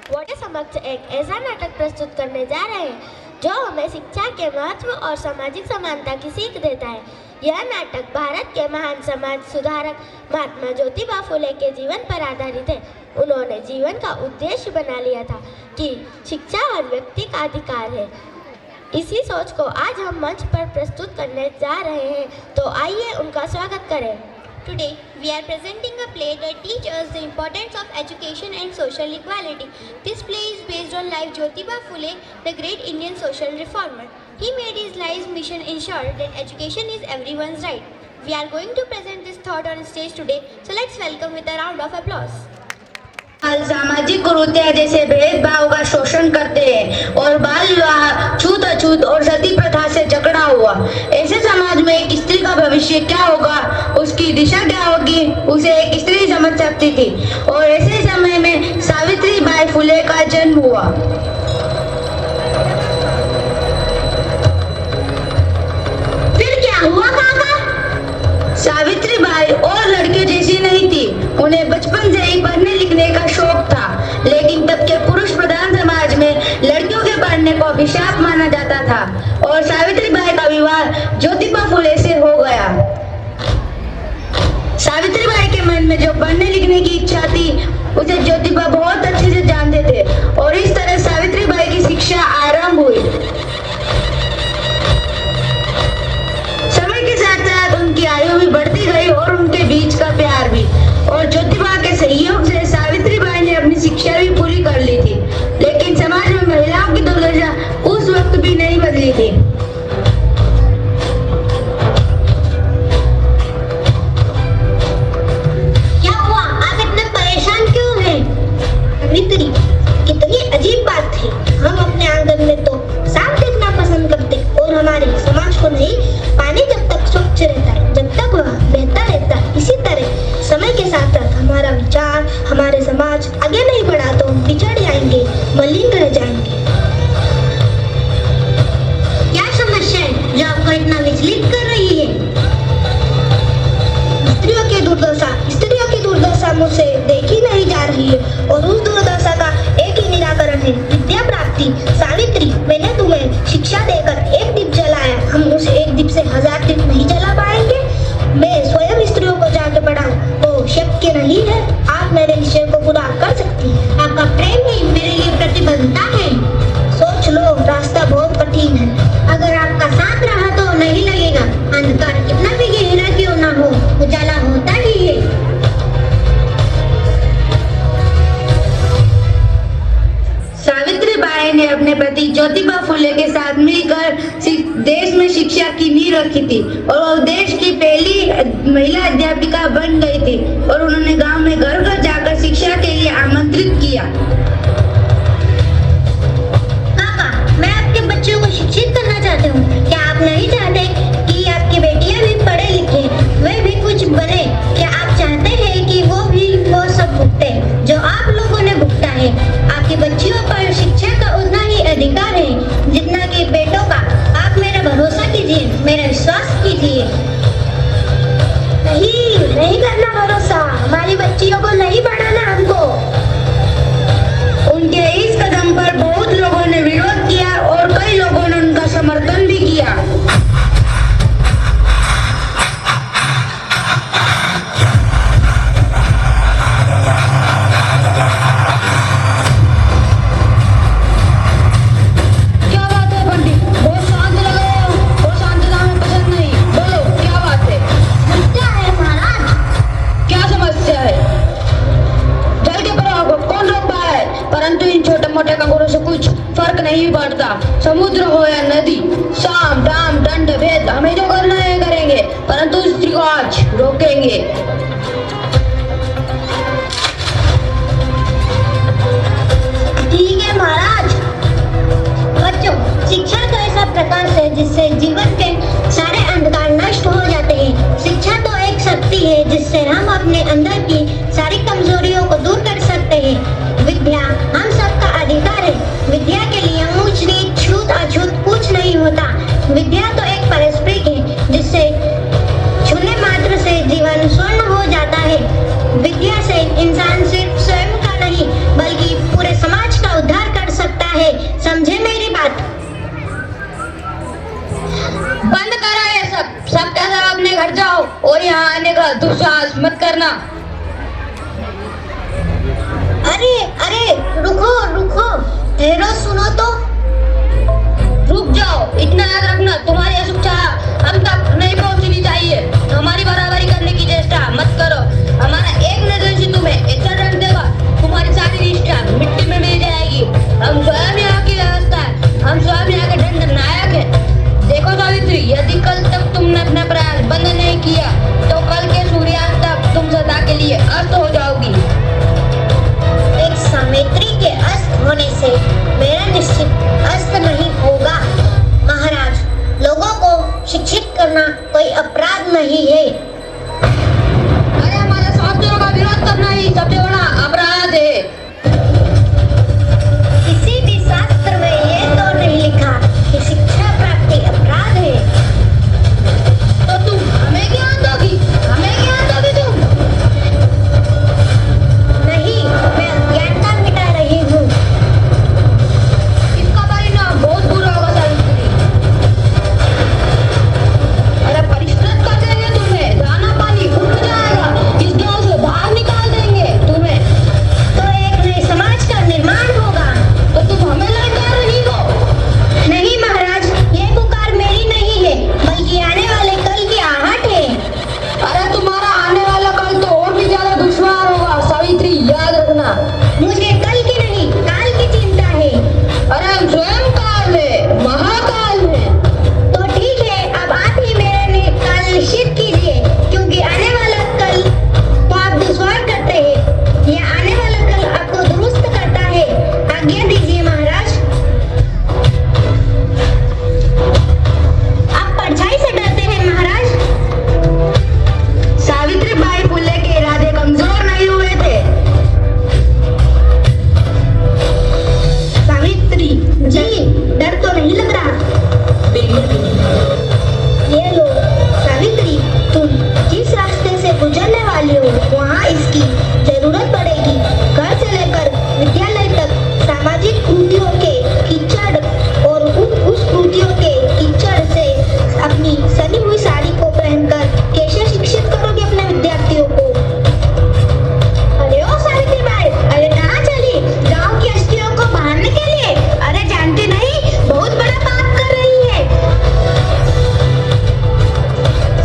वोटे समक्ष एक ऐसा नाटक प्रस्तुत करने जा रहे हैं जो हमें शिक्षा के महत्व और सामाजिक समानता की सीख देता है। यह नाटक भारत के महान समाज सुधारक महात्मा ज्योतिबा फुले के जीवन पर आधारित है। उन्होंने जीवन का उद्देश्य बना लिया था कि शिक्षा हर व्यक्ति का अधिकार है। इसी सोच को आज हम मंच पर प्रस्तुत करने जा रहे हैं, तो आइए उनका स्वागत करें। Today, we are presenting a play that teaches us the importance of education and social equality. This play is based on life Jyotiba Phule, the great Indian social reformer. He made his life's mission ensure that education is everyone's right. We are going to present this thought on stage today, so let's welcome with a round of applause. सामाजिक कुरीतियां जैसे भेदभाव का शोषण करते हैं और बाल विवाह, छूत अछूत और सती प्रथा से जकड़ा हुआ, ऐसे समाज में एक स्त्री का भविष्य क्या होगा, उसकी दिशा क्या होगी, उसे एक स्त्री समझ सकती थी। और ऐसे समय में सावित्रीबाई फुले का जन्म हुआ। फिर क्या हुआ काका? सावित्रीबाई और लड़कियों जैसी नहीं थी, उन्हें बचपन से ही पढ़ने लिखने का शौक था, लेकिन तब के पुरुष प्रधान समाज में लड़कियों के पढ़ने को अभिशाप माना जाता था और सावित्रीबाई का विवाह ज्योतिबा फुले से हो गया। सावित्रीबाई के मन में जो पढ़ने लिखने की इच्छा थी उसे ज्योतिबा बहुत अच्छे से जानते थे और इस तरह सावित्रीबाई की शिक्षा आरंभ हुई। समय के साथ साथ उनकी आयु भी बढ़ती गई और उनके बीच का प्यार भी, और ज्योतिबा के सहयोग से सावित्रीबाई ने अपनी शिक्षा भी पूरी कर ली थी। लेकिन समाज में महिलाओं की दुर्दशा उस वक्त भी नहीं बदली थी। क्या हुआ, आप इतने परेशान क्यों हैं? सावित्री, कितनी अजीब बात है। हम अपने आंगन में तो साफ देखना पसंद करते और हमारे समाज को नहीं। पानी जब तक स्वच्छ रहता है, जब तक वह बहता रहता है, इसी तरह समय के साथ साथ हमारा विचार, हमारे समाज आगे नहीं बढ़ा तो हम पिछड़ जाएंगे, मलिन रह जाएंगे। क्या समस्या है जो आपको इतना विचलित कर रही है? स्त्रियों की दुर्दशा मुझसे देखी नहीं जा रही है और उस दुर्दशा का एक ही निराकरण है, विद्या प्राप्ति। सावित्री, मैंने तुम्हें शिक्षा देकर एक दीप जलाया, हम उस एक दीप से 1000 दीप नहीं जला पाएंगे। मैं स्वयं स्त्रियों को जाके पढ़ाऊं तो शक्य नहीं है। आप मेरे निश्चय को पूरा कर सकती हैं। आपका प्रेम ही मेरे लिए प्रतिबद्धता है। सोच लो, रास्ता बहुत कठिन है। अगर आपका साथ रहा तो नहीं लगेगा। अंधकार कितना भी गहरा क्यों ना हो, उजाला होता ही है। सावित्रीबाई ने अपने पति ज्योतिबा फुले के साथ मिलकर देश में शिक्षा की नींव रखी थी और वो देश की पहली महिला अध्यापिका बन गई थी और उन्होंने गांव में घर घर जाकर शिक्षा के लिए आमंत्रित किया। पापा, मैं आपके बच्चों को शिक्षित करना चाहती हूँ। क्या आप नहीं चाहते कि आपकी बेटियां भी पढ़े लिखे, वे भी कुछ बने? क्या आप चाहते हैं कि वो भी वो सब भुगते जो आप लोगों ने भुगता है? आपकी बच्चियों पर शिक्षा का उतना ही अधिकार है जितना कि बेटों का। आप मेरा भरोसा कीजिए, मेरा विश्वास कीजिए। नहीं करना भरोसा। हमारी बच्चियों को नहीं पढ़ाना हमको। उनके इस कदम पर बहुत लोगों ने विरोध किया और कई लोगों ने उनका समर्थन भी किया। क्या बात है पंडित, बहुत शांत लग रहे हो और शांतता हमें पसंद नहीं। बोलो, क्या बात है? समस्या है महाराज। क्या समस्या है? जल के प्रवाह को कौन रोक पाया है? परंतु इन छोटे मोटे कंकड़ों से कुछ फर्क नहीं पड़ता। समुद्र हो या नदी, साम दाम दंड भेद हमें जो करना है करेंगे, परंतु स्त्री को आज रोकेंगे। ठीक है महाराज। बच्चों, शिक्षा तो ऐसा प्रकाश है जिससे जीवन के सारे अंधकार नष्ट हो जाते हैं। शिक्षा तो एक शक्ति है जिससे हम अपने अंदर की सारी कमजोरियों को दूर कर सकते हैं। विद्या हम सबका अधिकार है। विद्या के लिए ऊंच नीच छूत अछूत कुछ नहीं होता। विद्या तो एक पारस्परिक है जिससे छूने मात्र से जीवन स्वर्ण हो जाता है। विद्या से इंसान सिर्फ स्वयं का नहीं बल्कि पूरे समाज का उद्धार कर सकता है। समझे मेरी बात? बंद करो ये सब क्या सब अपने घर जाओ और यहाँ आने का दुस्साहस मत करना। अरे रुको, ठहरो, सुनो तो। रुक जाओ, इतना याद रखना, तुम्हारी अशिक्षा हम तक नहीं पहुँचनी चाहिए। हमारी बराबरी करने की चेष्टा मत करो। हमारा एक नजर से तुम्हें ऐसा रख देगा, तुम्हारी सारी निष्ठा मिट्टी में मिल जाएगी। हम स्वयं यहाँ की व्यवस्था है, हम स्वयं यहाँ के दंड नायक है। देखो सावित्री, यदि कल तक तुमने अपना प्रयास बंद नहीं किया तो कल के सूर्यास्त तक तुम सदा के लिए अस्त हो जाओगी। एक सावित्री के अस्त होने से मेरा निश्चित अस्त नहीं होगा। महाराज, लोगों को की जरूरत पड़ेगी। घर से लेकर विद्यालय तक सामाजिक कृतियों के कीचड़ और उस कृतियों के कीचड़ से अपनी सनी हुई साड़ी को पहनकर कैसे शिक्षित करोगे अपने विद्यार्थियों को? अरे ओ सावित्री बाई, अरे कहाँ चली? गांव की हस्तियों को मारने के लिए? अरे जानती नहीं, बहुत बड़ा पाप कर रही है।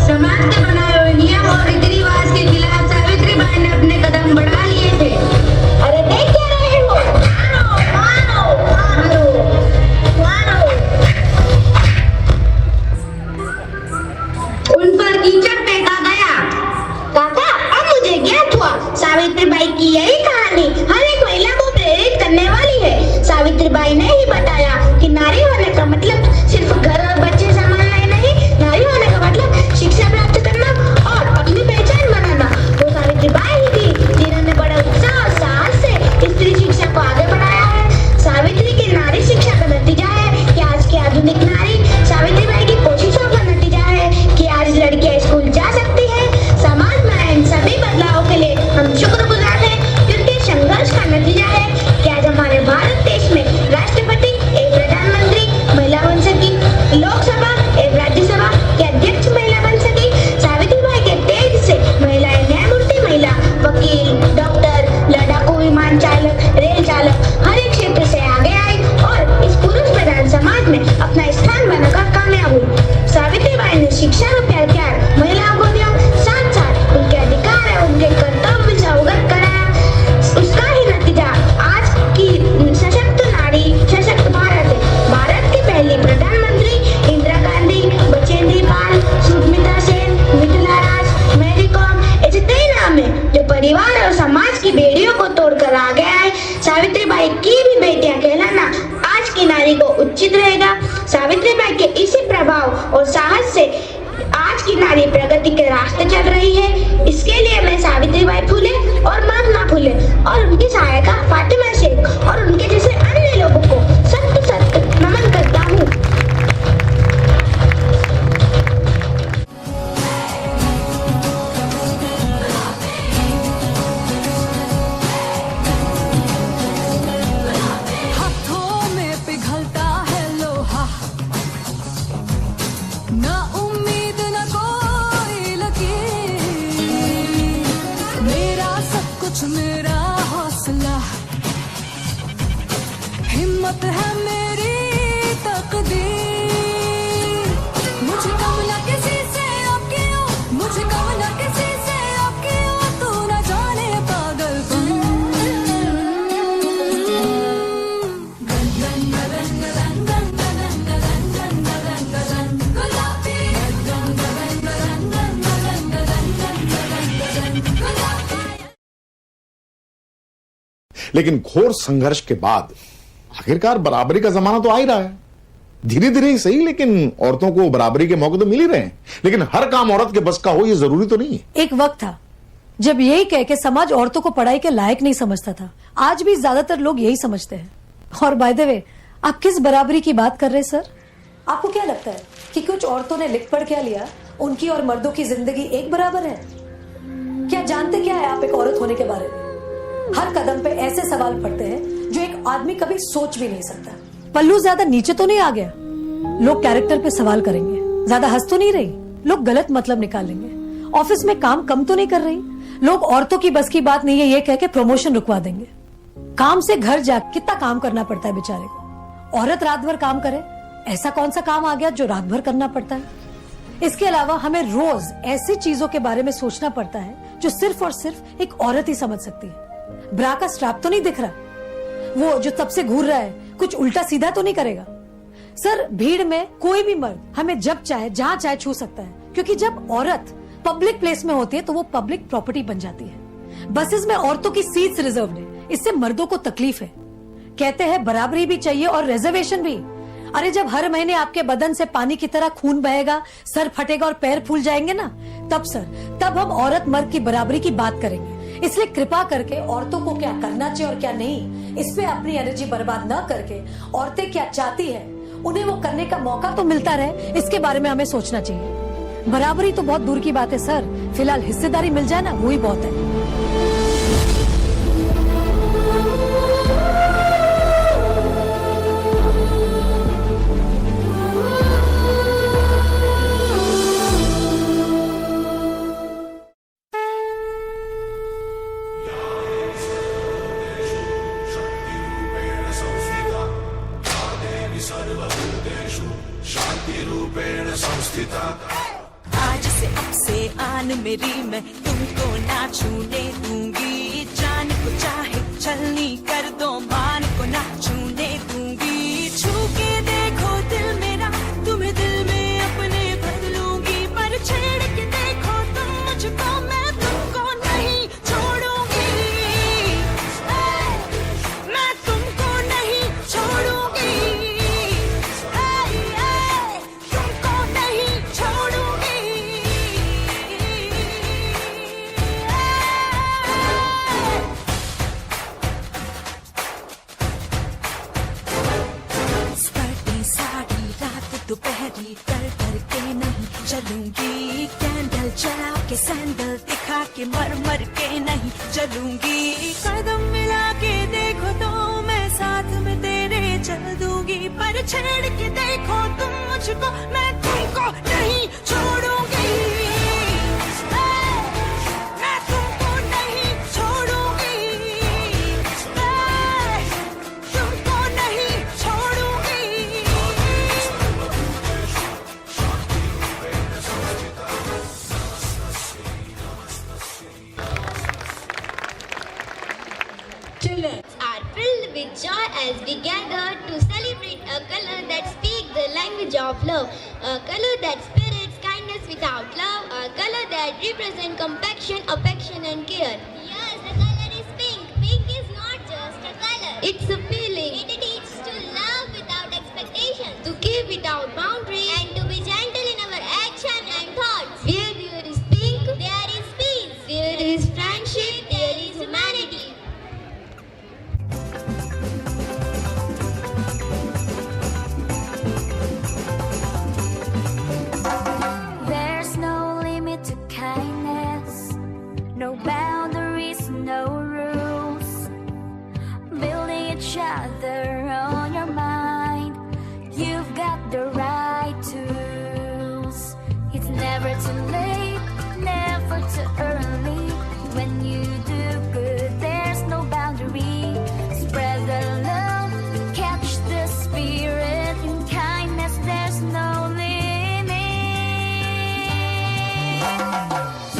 समाज के बनाए हुए नियम और रीति रिवाज के खिलाफ सावित्री बाई ने अपने कदम बढ़ा लिए थे। अरे देख क्या रहे हो? मारो, मारो, मारो, मारो। उन पर कीचड़ फेंका गया। काका, अब मुझे ज्ञात हुआ, सावित्री बाई की यही कहानी हर एक महिला को प्रेरित करने वाली है। सावित्री बाई ने ही बताया कि नारी होने का मतलब सिर्फ घर और बच्चे संभालना ही नहीं, नारी होने का मतलब शिक्षा प्राप्त करना और अपनी पहचान बनाना। वो सावित्री बाई ही थी जिन्होंने बड़े उत्साह और साहस से स्त्री शिक्षा को आगे बढ़ाया है। सावित्री की नारी शिक्षा का नतीजा है कि आज की आधुनिक नारी, सावित्री बाई की कोशिशों का नतीजा है कि आज लड़कियां स्कूल जा सकती है। समाज में इन सभी बदलावों के लिए हम शुक्रगुजार हैं, क्योंकि संघर्ष का नतीजा है कि आज हमारे भारत देश में राष्ट्रपति एक प्रधानमंत्री महिला बन सकी, लोकसभा एक राज्यसभा के अध्यक्ष महिला बन सकी। सावित्री बाई के तेज से महिलाएं न्यायमूर्ति महिला, वकील, डॉक्टर, लड़ाकू विमान चालक, रेल चालक हर एक क्षेत्र से आगे आई और इस पुरुष प्रधान समाज में अपना स्थान बनाकर कामयाब हुई। सावित्री बाई ने शिक्षा का प्यार महिलाओं को दिया, साथ साथ उनके अधिकार और उनके कर्तव्य से अवगत कराया। उसका ही नतीजा आज की सशक्त नारी सशक्त भारत है। भारत की पहली प्रधानमंत्री इंदिरा गांधी, बचेंद्री पाल, सुष्मिता सेन, मिथिला राज, मैरी कॉम, ऐसे कई नाम है जो परिवार और समाज की बेड़ियों को तोड़कर आगे आए। सावित्री बाई की भी बेटियां कहलाना आज की नारी को उचित रहेगा। सावित्री बाई के इसी प्रभाव और साहस से आज की नारी प्रगति के रास्ते चल रही है। इसके लिए मैं सावित्री बाई फुले और महात्मा फुले और उनकी सहायिका फातिमा शेख और उनके जैसे अन्य लोगों को सख्त सख्त नमन करता हूँ। हाथों में पिघलता है लोहा, ना उम्मीद न कोई लकीर, मेरा सब कुछ मेरा हौसला, हिम्मत है मेरी तकदीर। मुझे कम न किसी से अब क्यों, मुझे कम न किसी से अब क्यों, तू न जाने पागलपन। लेकिन घोर संघर्ष के बाद आखिरकार बराबरी का जमाना तो आ ही रहा है। धीरे धीरे ही सही, लेकिन औरतों को बराबरी के मौके तो मिल ही रहे हैं। लेकिन हर काम औरत के बस का हो ये जरूरी तो नहीं है। एक वक्त था जब यही कह के समाज औरतों को पढ़ाई के लायक नहीं समझता था। आज भी ज्यादातर लोग यही समझते हैं। और बाय द वे, आप किस बराबरी की बात कर रहे हैं सर? आपको क्या लगता है कि कुछ औरतों ने लिख पढ़ क्या लिया, उनकी और मर्दों की जिंदगी एक बराबर है? क्या जानते क्या है आप एक औरत होने के बारे में? हर कदम पे ऐसे सवाल पड़ते हैं जो एक आदमी कभी सोच भी नहीं सकता। पल्लू ज्यादा नीचे तो नहीं आ गया, लोग कैरेक्टर पे सवाल करेंगे। ज्यादा हंस तो नहीं रही, लोग गलत मतलब निकालेंगे। ऑफिस में काम कम तो नहीं कर रही, लोग औरतों की बस की बात नहीं है ये कह के प्रमोशन रुकवा देंगे। काम से घर जा कितना काम करना पड़ता है बेचारे को। औरत रात भर काम करे, ऐसा कौन सा काम आ गया जो रात भर करना पड़ता है? इसके अलावा हमें रोज ऐसी चीजों के बारे में सोचना पड़ता है जो सिर्फ और सिर्फ एक औरत ही समझ सकती है। ब्रा का स्ट्रैप तो नहीं दिख रहा, वो जो तब से घूर रहा है कुछ उल्टा सीधा तो नहीं करेगा? सर, भीड़ में कोई भी मर्द हमें जब चाहे जहां चाहे छू सकता है, क्योंकि जब औरत पब्लिक प्लेस में होती है तो वो पब्लिक प्रॉपर्टी बन जाती है। बसेस में औरतों की सीट्स रिजर्व है, इससे मर्दों को तकलीफ है। कहते हैं बराबरी भी चाहिए और रिजर्वेशन भी। अरे जब हर महीने आपके बदन से पानी की तरह खून बहेगा, सर फटेगा और पैर फूल जाएंगे ना, तब हम औरत मर्द की बराबरी की बात करेंगे। इसलिए कृपा करके औरतों को क्या करना चाहिए और क्या नहीं, इस पे अपनी एनर्जी बर्बाद न करके औरतें क्या चाहती है उन्हें वो करने का मौका तो मिलता रहे, इसके बारे में हमें सोचना चाहिए। बराबरी तो बहुत दूर की बात है सर, फिलहाल हिस्सेदारी मिल जाए ना, वही बहुत है। से अब से आन मेरी मैं तुमको ना छूने दूंगी। जान को चाहे छलनी कर दो मान को ना छूने दूंगी। छू के देखो दिल मेरा तुम्हें दिल में अपने बदलूंगी। पर छेड़ के देखो तुम मुझको मैं तुमको नहीं छोड़ूंगी। मैं तुमको नहीं छोड़ूंगी। तुमको नहीं छोड़ूंगी। स्कर्टी साड़ी रात दोपहरी कर कर के नहीं चलूंगी। कैंडल जला के सैंडल दिखा के मर मर के नहीं चलूंगी। कदम मिला के देखो तो मैं साथ में तेरे चल दूंगी। पर छेड़ के देखो तुम मुझको मैं तुमको नहीं छोड़ूंगी। मैं तुमको नहीं छोड़ूंगी। तुमको नहीं छोड़ूंगी। Children are filled with joy as we gather to celebrate a color that speaks the language of love, a color that spirits kindness without love, a color that represents compassion, affection and care. Yes, the color is pink. Pink is not just a color. It's a feeling. It teaches to love without expectation, to give without boundaries, and to be gentle in our action and thoughts. Where there is pink, there is peace. There is friendship, there is humanity. There's no limit to kindness, no boundaries, no rules. Building each other on your mind, you've got the right tools. It's never too late, never too early. When you do good, there's no boundary. Spread the love, catch the spirit. In kindness, there's no limit.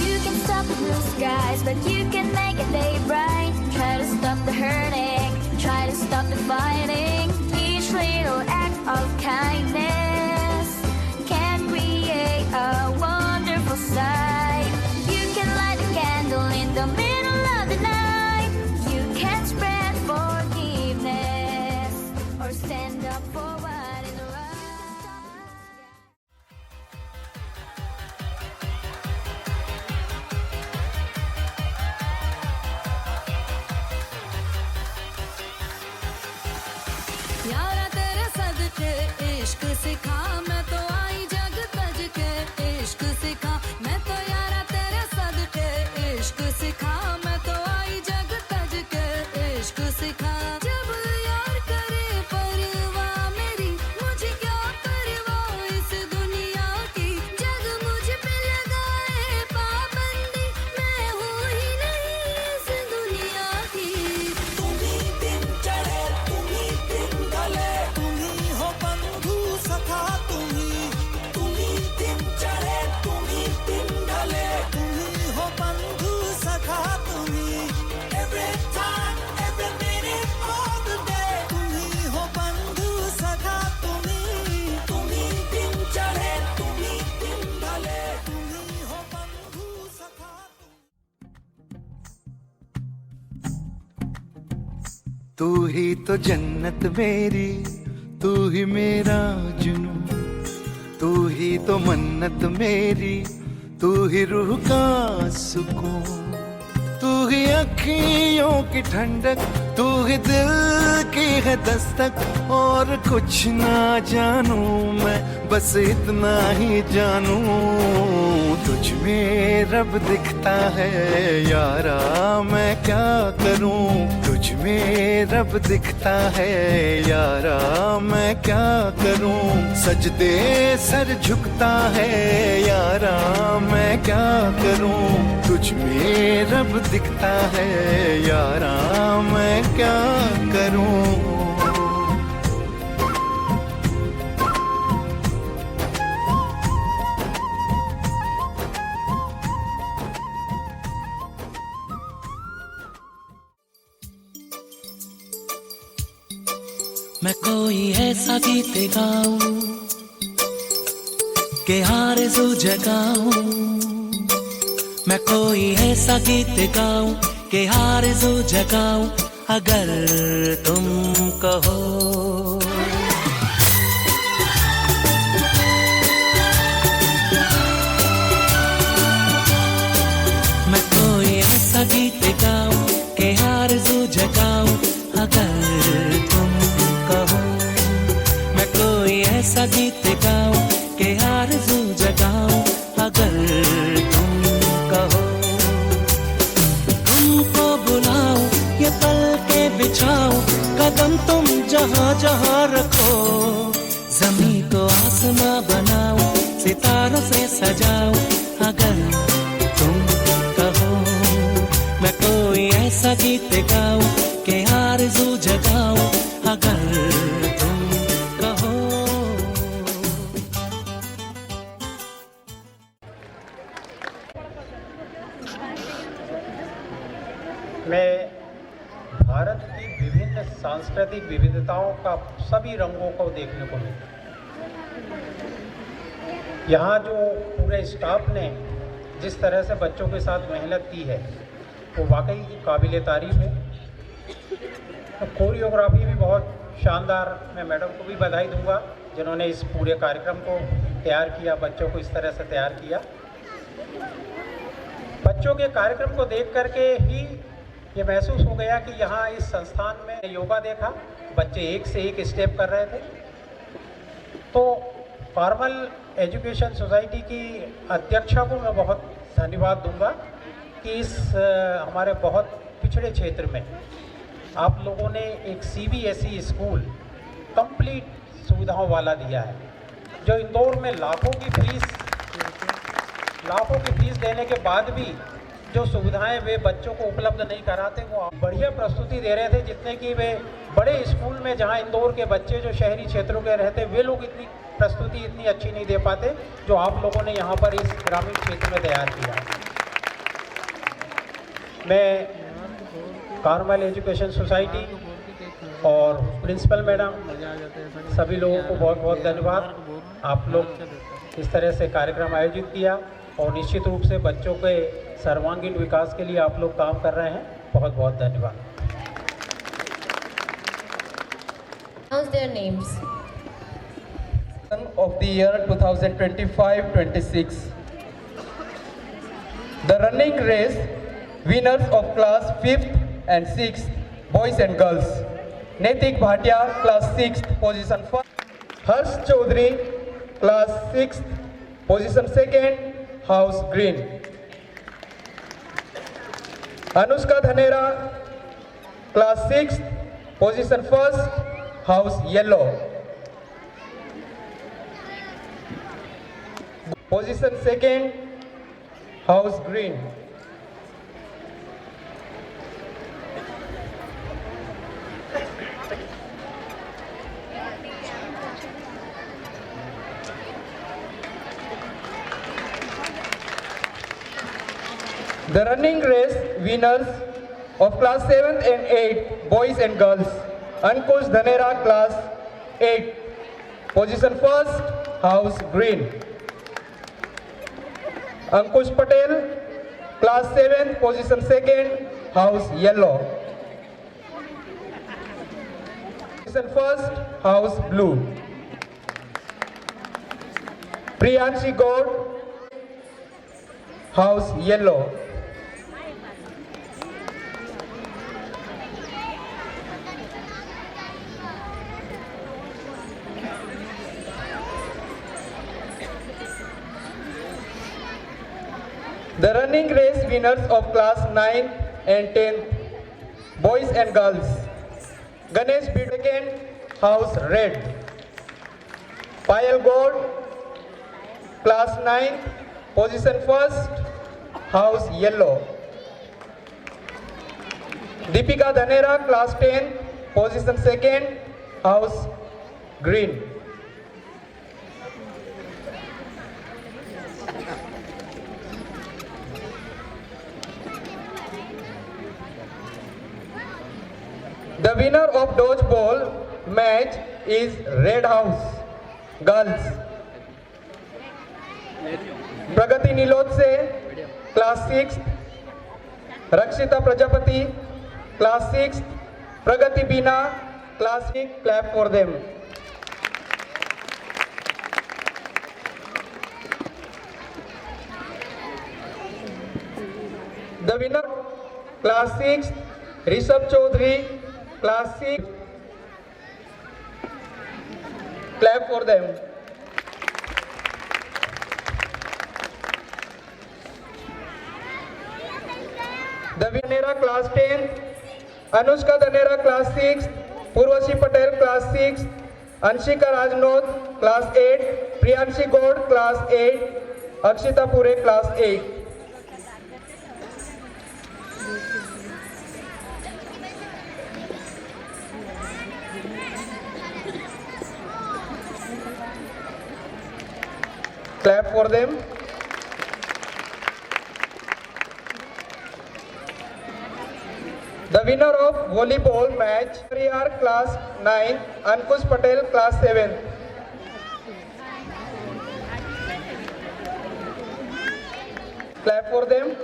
You can stop the blue skies, but you can make a day bright. Try to stop the hurting, try to stop the fighting. Each little act of kindness can create a wonderful sight. You can light a candle in the middle of the night. You can spread forgiveness or stand up for what is right. यारा तेरे सदके इश्क सिखा मैं तो आई जग तज के इश्क सिखा मैं तो यारा तेरे सदके इश्क सिखा मैं तो आई जग तज के इश्क सिखा जब यार करे परवाह मेरी मुझे क्या परवाह इस दुनिया की जग मुझ पे लगाए पाबंदी मैं हूँ ही नहीं इस दुनिया की तुम्ही दिन चढ़े तुम्ही दिन ढले तुम्ही हो बंधु सखा तुम्ही दिन चढ़े तुम्ही दिन ढले तुम्ही हो बंधु सखा तुम्ही every time every minute all the day तुम्ही हो बंधु सखा तुम्ही दिन चढ़े तुम्ही दिन ढले तुम्ही हो बंधु सखा तू ही तो जन्नत मेरी, तू ही मेरा जुनून, तू ही तो मन्नत मेरी, तू ही रूह का सुकून, तू ही अखियों की ठंडक, तू ही दिल की है दस्तक। और कुछ ना जानूं मैं, बस इतना ही जानूं, तुझ में रब दिखता है यारा, मैं क्या करूं। तुझ में रब दिखता है यारा, मैं क्या करूं। सजदे सर झुकता है यारा, मैं क्या करूं। तुझ में रब दिखता है यारा, मैं क्या करूं। मैं कोई ऐसा गीत गाऊं के आरज़ू जगाऊं, मैं कोई ऐसा गीत गाऊं के आरज़ू जगाऊं, अगर तुम कहो। मैं कोई ऐसा गीत गाऊं के आरज़ू जगाऊं, अगर तुम कहो। मैं कोई ऐसा गीत गाऊं के आरज़ू जगाऊं, अगर तुम कहो। तुमको बुलाऊं, ये पल के बिछाऊं, कदम तुम जहां जहां रखो। ज़मीं को आसमां बनाऊं, सितारों से सजाऊं, अगर तुम कहो। मैं कोई ऐसा गीत गाऊं के आरज़ू जगाऊं, अगर तुम कहो। मैं भारत की विभिन्न सांस्कृतिक विविधताओं का सभी रंगों को देखने को मिला। यहाँ जो पूरे स्टाफ ने जिस तरह से बच्चों के साथ मेहनत की है वो वाकई काबिल तारीफ है। तो कोरियोग्राफी भी बहुत शानदार, मैं मैडम को भी बधाई दूंगा जिन्होंने इस पूरे कार्यक्रम को तैयार किया, बच्चों को इस तरह से तैयार किया। बच्चों के कार्यक्रम को देख करके ही ये महसूस हो गया कि यहाँ इस संस्थान में योगा देखा, बच्चे एक से एक स्टेप कर रहे थे। तो फॉर्मल एजुकेशन सोसाइटी की अध्यक्षा को मैं बहुत धन्यवाद दूंगा कि इस हमारे बहुत पिछड़े क्षेत्र में आप लोगों ने एक CBSE स्कूल कंप्लीट सुविधाओं वाला दिया है, जो इंदौर में लाखों की फीस देने के बाद भी जो सुविधाएं वे बच्चों को उपलब्ध नहीं कराते, वो बढ़िया प्रस्तुति दे रहे थे जितने कि वे बड़े स्कूल में जहां इंदौर के बच्चे जो शहरी क्षेत्रों के रहते वे लोग इतनी प्रस्तुति इतनी अच्छी नहीं दे पाते जो आप लोगों ने यहाँ पर इस ग्रामीण क्षेत्र में तैयार किया। मैं कार्मल एजुकेशन सोसाइटी और प्रिंसिपल मैडम सभी लोगों को बहुत बहुत धन्यवाद। आप लोग इस तरह से कार्यक्रम आयोजित किया और निश्चित रूप से बच्चों के सर्वांगीण विकास के लिए आप लोग काम कर रहे हैं। बहुत बहुत धन्यवाद। Announce their names. Of the year 2025-26. The running race winners of class 5th and 6th, boys and girls. Netik Bhatia, class 6th, position 1st. Harsh Chaudhary, class 6th, position 2nd, house green. Anushka Dhanera, class 6th, position 1st, house yellow. Position 2nd, house green. The running race winners of class 7th and 8th, boys and girls. Ankush Dhanera, class 8, position 1st, house green. Ankush Patel, class 7th, position 2nd, house yellow. Position 1st, house blue. Priyanshi Gaur, house yellow. The running race winners of class 9th and 10th, boys and girls. Ganesh Bidaken, house red. Payal Gaur, class 9th, position 1st, house yellow. Deepika Dhanera, class 10th, position 2nd, house green. The winner of dodgeball match is Red House Girls. प्रगति नीलोद से class 6, Rakshita Prajapati class 6, Pragati Bina class 6. Clap for them. The winner class 6 Rishabh Chaudhary class 6. Clap for them. The winner class 10 Anushka Danera class 6, Purvashi Patel class 6, Anshika Rajnod class 8, Priyanshi Gaud class 8, Akshita Pure class 8. Clap for them. The winner of volleyball match, RR class 9, Ankush Patel class 7. Clap for them.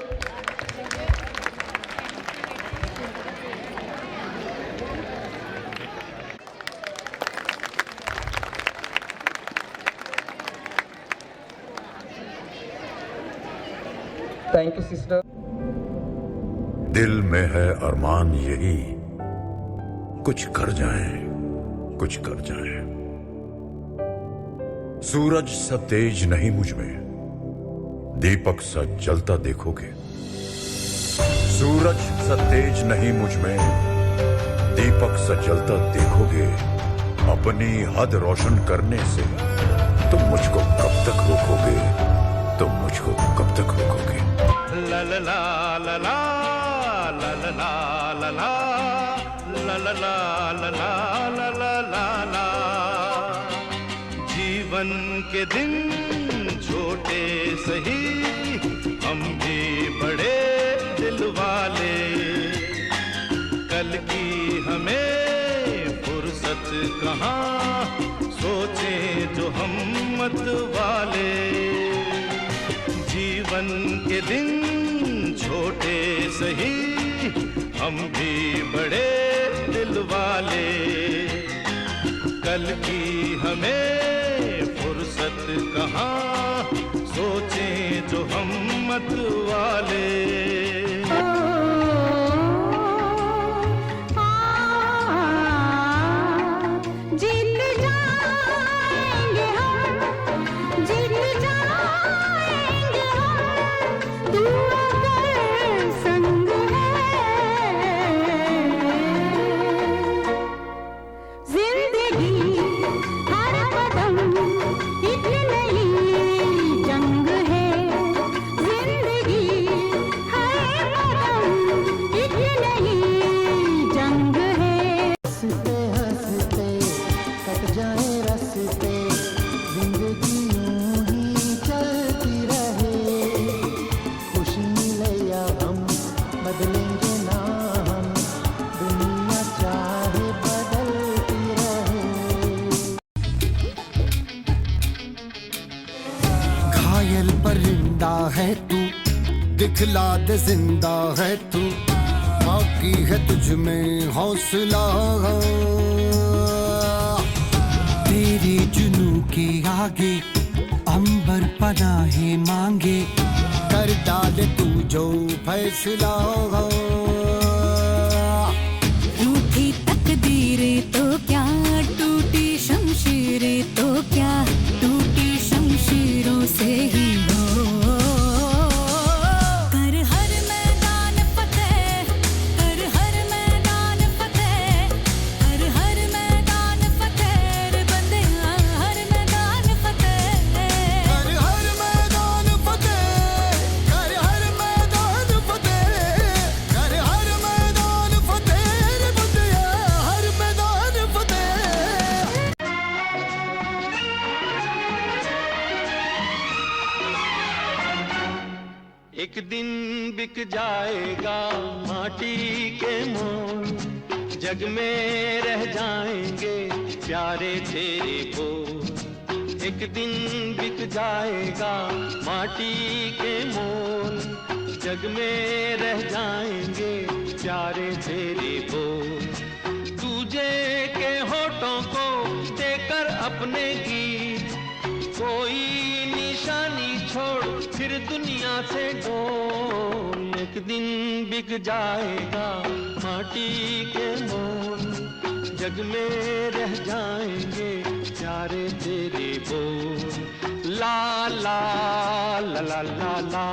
Thank you, sister. दिल में है अरमान यही, कुछ कर जाएं, कुछ कर जाएं। सूरज सा तेज नहीं मुझ में, दीपक सा जलता देखोगे। सूरज सा तेज नहीं मुझ में, दीपक सा जलता देखोगे। अपनी हद रोशन करने से तुम मुझको कब तक रोकोगे, तुम मुझको कब तक रोकोगे। ला ला ला ला ला ला ला ला ला ला ला ला ला ला ला ला ला। जीवन के दिन छोटे सही, हम भी बड़े दिल वाले। कल की हमें फुर्सत कहाँ, सोचें जो हम मत वाले। जीवन के दिन छोटे सही, हम भी बड़े दिल वाले। कल की हमें फुर्सत कहाँ, सोचें जो हम मत वाले। परिंदा है तू, दिखला दे जिंदा है तू, बाकी है तुझ में हौसला। तेरे जुनू के आगे अंबर पनाहे मांगे, कर डाले तू जो फैसला। रूठी तकदीरें तो क्या, टूटी शमशीरें तो क्या, टूटी शमशीरों से ही हो। कर हर मैदान फतेह, कर हर मैदान फतेह, कर हर मैदान फतेह रे बंदिया, हर मैदान फतेह। कर हर मैदान फतेह, कर हर मैदान फतेह, कर हर मैदान फतेह रे बंदिया, हर मैदान फतेह। एक दिन बिक जाएगा माटी के मोल, जग में रह जाएंगे प्यारे तेरे बोल। एक दिन बिक जाएगा माटी के मोल, जग में रह जाएंगे प्यारे तेरे बोल। तुझे के होठों को देकर अपने गीत, कोई निशानी छोड़ फिर दुनिया से डोल। एक दिन बिक जाएगा माटी के मोल, जग में रह जाएंगे प्यारे तेरे बोल। ला ला ला ला ला ला।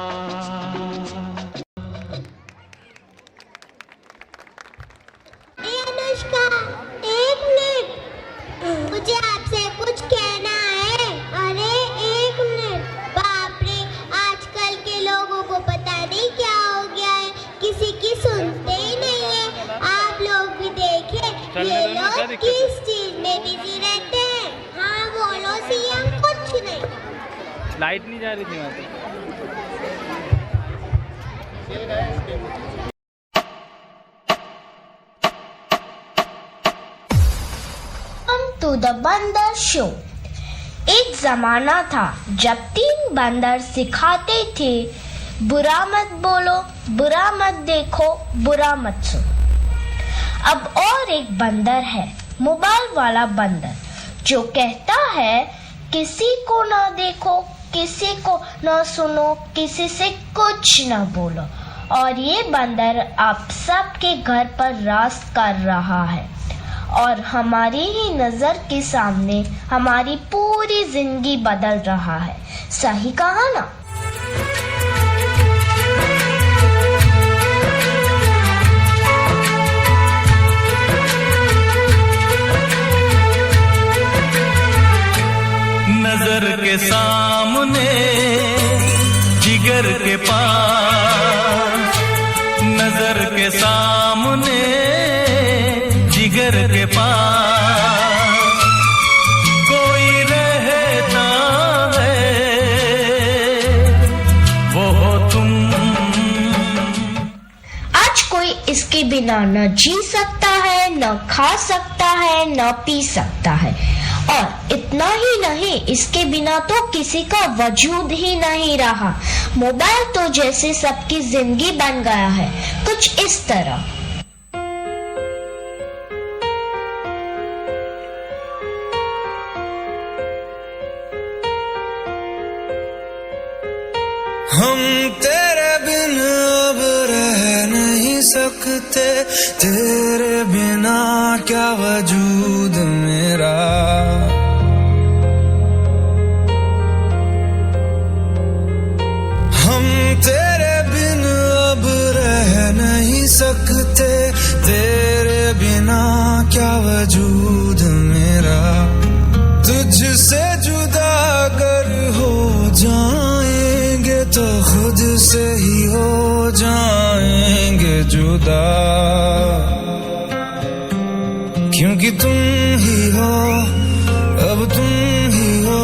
अनुष्का, एक मिनट, मुझे आपसे कुछ कहना है। अरे एक मिनट। बाप रे, आजकल के लोगों को पता नहीं क्या हो गया है, किसी की सुनते ही नहीं है। आप लोग भी देखें, ये लोग किस चीज में बिजी रहते हैं। हाँ बोलो सीएम। कुछ नहीं। लाइट नहीं जा रही थी वहाँ पे। टू द बंदर शो। एक जमाना था जब 3 बंदर सिखाते थे, बुरा मत बोलो, बुरा मत देखो, बुरा मत सुनो। अब और एक बंदर है, मोबाइल वाला बंदर, जो कहता है किसी को ना देखो, किसी को ना सुनो, किसी से कुछ ना बोलो। और ये बंदर आप सबके घर पर राज कर रहा है और हमारी ही नजर के सामने हमारी पूरी जिंदगी बदल रहा है। सही कहा ना? नजर के सामने जिगर के पास, नजर के सामने जिगर के पास कोई रहता है, वो हो तुम। आज कोई इसके बिना न जी सकता है, न खा सकता है, न पी सकता है। और इतना ही नहीं, इसके बिना तो किसी का वजूद ही नहीं रहा। मोबाइल तो जैसे सबकी जिंदगी बन गया है, कुछ इस तरह। हम तेरे बिन अब रह नहीं सकते, तेरे बिना क्या वजूद मेरा। हम तेरे बिन अब रह नहीं सकते, तेरे बिना क्या वजूद मेरा। तुझसे जुदा अगर हो जाएंगे तो खुद से ही हो जाएंगे जुदा, क्योंकि तुम ही हो, अब तुम ही हो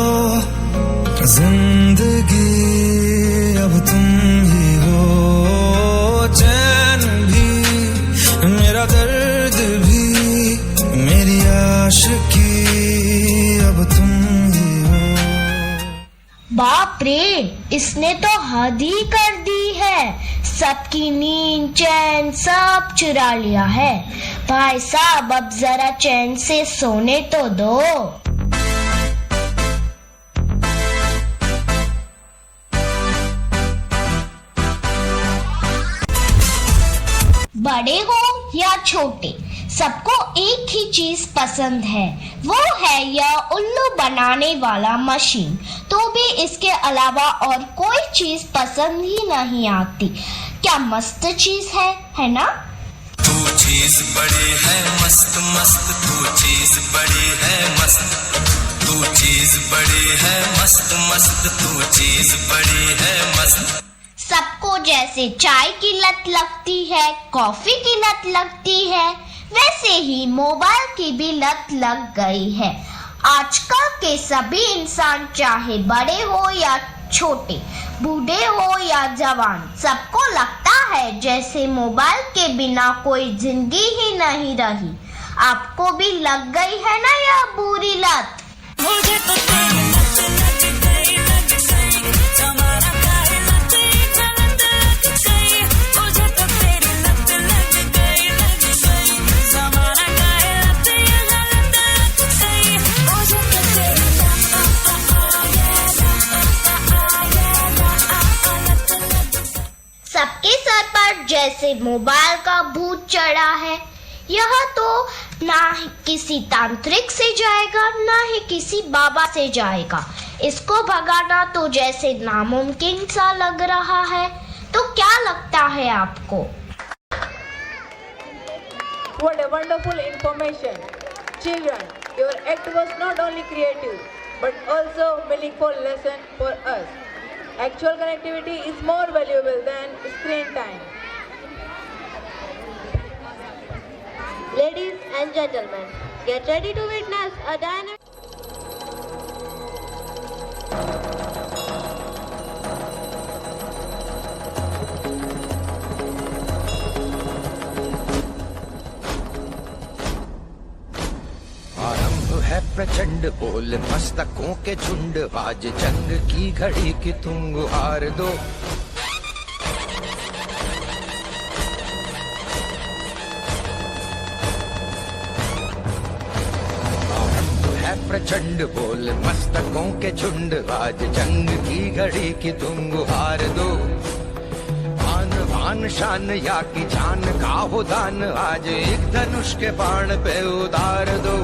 जिंदगी, अब तुम ही हो। चैन भी, मेरा दर्द भी, मेरी आशिकी, अब तुम ही हो। बाप रे, इसने तो हद ही कर दी है। सबकी नींद चैन सब चुरा लिया है। भाई साहब, अब जरा चैन से सोने तो दो। बड़े हो या छोटे, सबको एक ही चीज पसंद है, वो है यह उल्लू बनाने वाला मशीन। तो भी इसके अलावा और कोई चीज पसंद ही नहीं आती। क्या मस्त चीज है ना? तू चीज बड़ी है मस्त मस्त, तू चीज बड़ी है मस्त, तू चीज बड़ी है मस्त मस्त, तू चीज बड़ी है मस्त। सबको जैसे चाय की लत लगती है, कॉफी की लत लगती है, वैसे ही मोबाइल की भी लत लग गई है। आजकल के सभी इंसान, चाहे बड़े हो या छोटे, बूढ़े हो या जवान, सबको लगता है जैसे मोबाइल के बिना कोई जिंदगी ही नहीं रही। आपको भी लग गई है ना यह बुरी लत? मुझे तो तेरी लत लग गई, लग गई, जमाना काहे लत लग गई। मुझे तो तेरी लत लग गई, लग गई, जमाना काहे लत लग गई। मुझे तो तेरी सबके सर पर जैसे मोबाइल का भूत चढ़ा है। यह तो ना ही किसी तांत्रिक से जाएगा, ना ही किसी बाबा से जाएगा। इसको भगाना तो जैसे नामुमकिन सा लग रहा है। तो क्या लगता है आपको? What a wonderful information. Children, your act was not only creative, but also meaningful lesson for us. Actual connectivity is more valuable than screen time. Ladies and gentlemen, get ready to witness a dynamic आरंभ है प्रचंड बोल मस्तकों के झुंड, आज जंग की घड़ी की तुम गुहार दो। प्रचंड बोल मस्तकों के झुंड, आज जंग की घड़ी की तुम गुहार दो। आन बान शान या की जान का हो दान, आज एक धनुष के बाण पे उतार दो।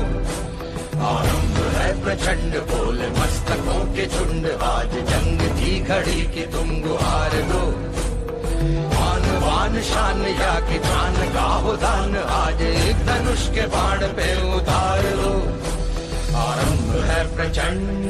आरंभ है प्रचंड बोल मस्तकों के झुंड, आज जंग की घड़ी की तुम गुहार दो। आन बान शान या की जान का हो दान, आज एक धनुष के बाण पे उतार दो। आरंभ है प्रचंड।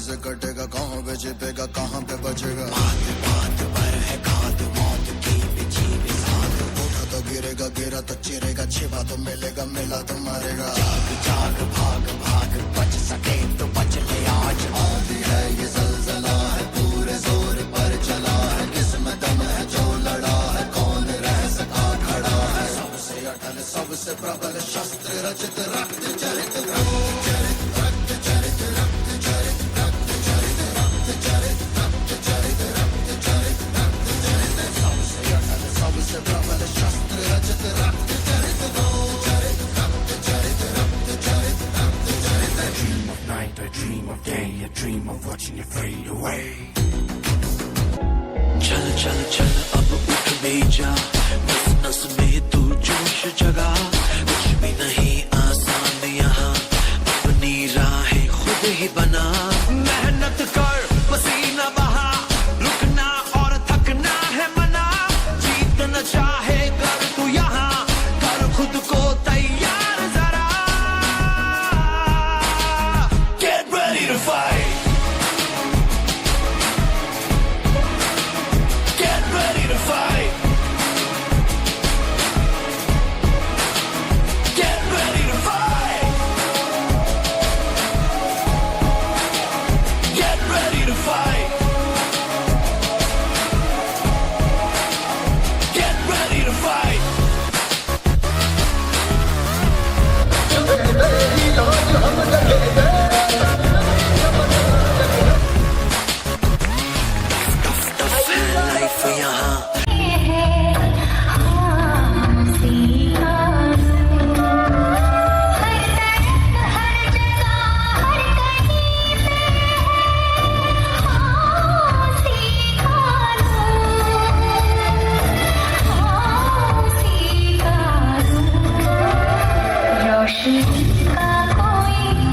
से कटेगा, कहाँ पे छिपेगा, कहाँ पे बचेगा। बात बात पर है खाद, मौत की बिछी बिसात। उठा तो गिरेगा, गिरा तो चिरेगा, छिपा तो मिलेगा, मिला तो मरेगा। जाग जाग भाग भाग, बच सके तो बच ले आज। आंधी है ये ज़लज़ला है, पूरे जोर पर चला है। किस्मत दम है जो लड़ा है, कौन रह सका खड़ा है। सबसे अटल सबसे प्रबल शस्त्र रचित, रक्त चरित रक्त चरित रक्त चरित रक्त चरित रक्त चरित रक्त चरित रक्त चरित रक्त चरित रक्त चरित। सबसे अटल सबसे प्रबल शस्त्र रचित, रक्त चरित चरित रक्त चरित रक्त चरित रक्त चरित। I dream of night, I dream of day, I dream of watching you fade away. चल चल चल अब उठ भी जा, नस नस में तू जोश जगा। कुछ भी नहीं आसान यहाँ, अपनी राहें खुद ही बना। मेहनत कर पसीना बहा, रुकना और थकना है मना। जीतना चाहे कर तू यहाँ, कर खुद को तैयार जरा। Get ready to fight. Get fight. Get ready to fight. Life यहाँ रोशनी का कोई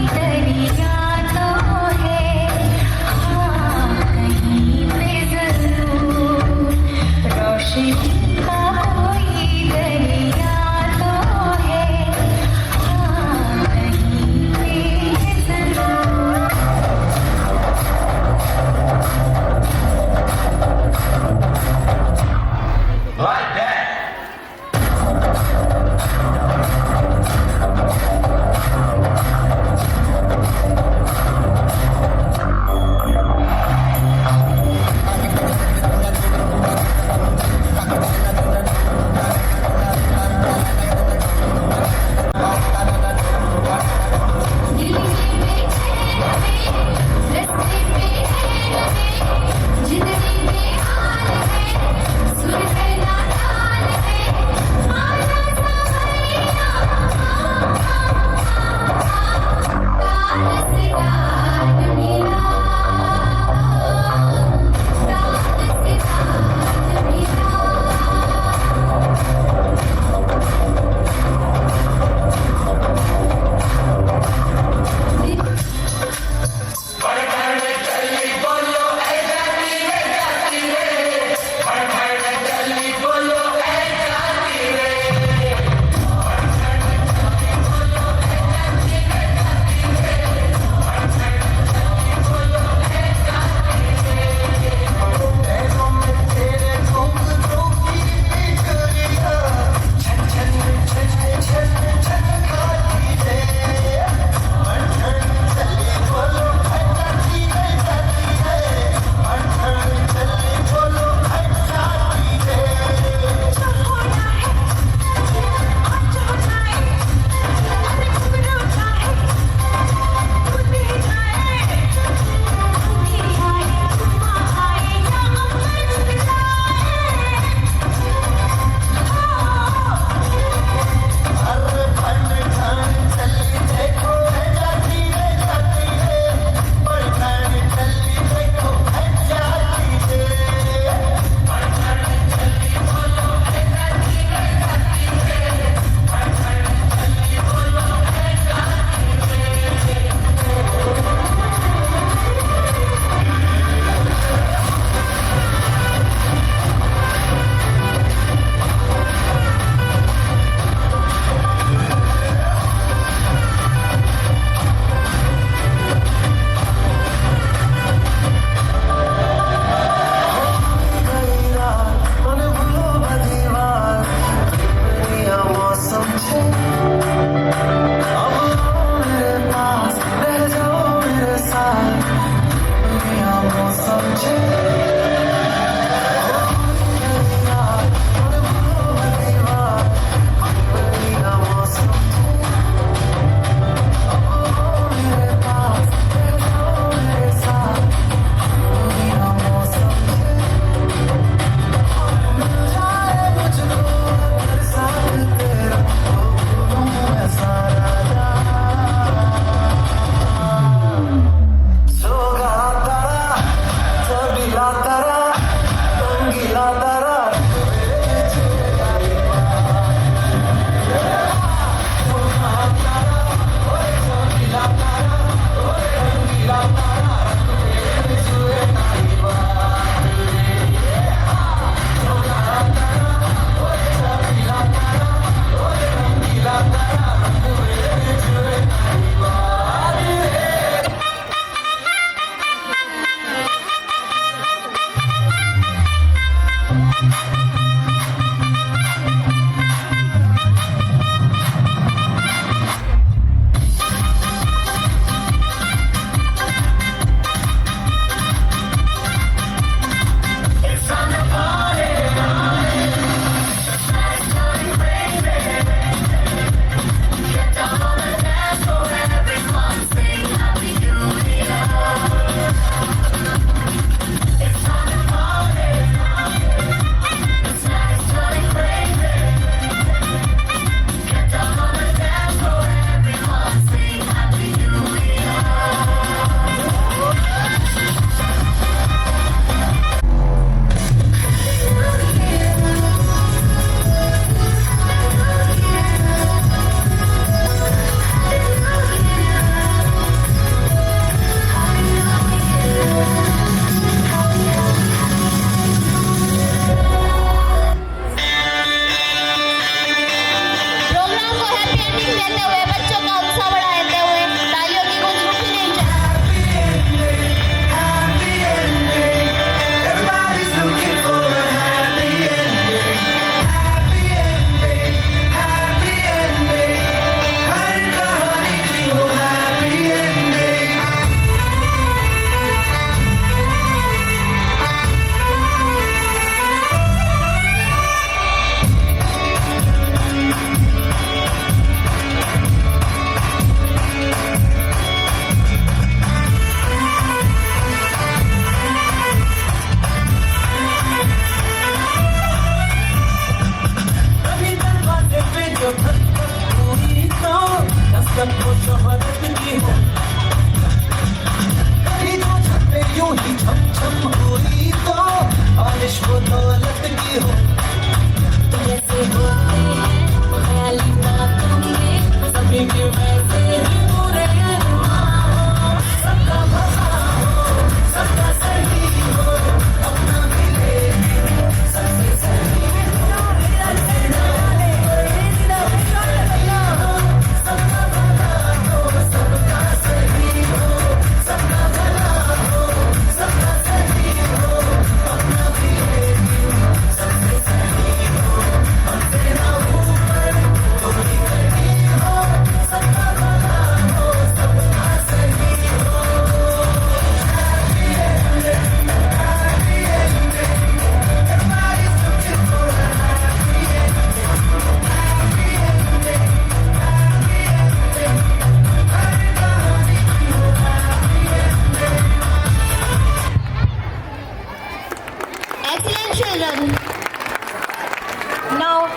Excellent children. Now,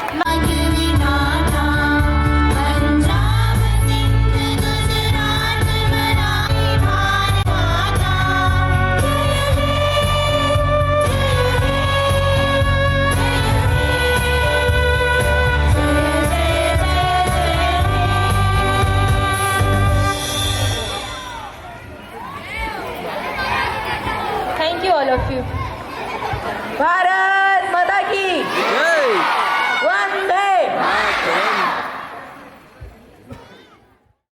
Thank you all of you. Bharat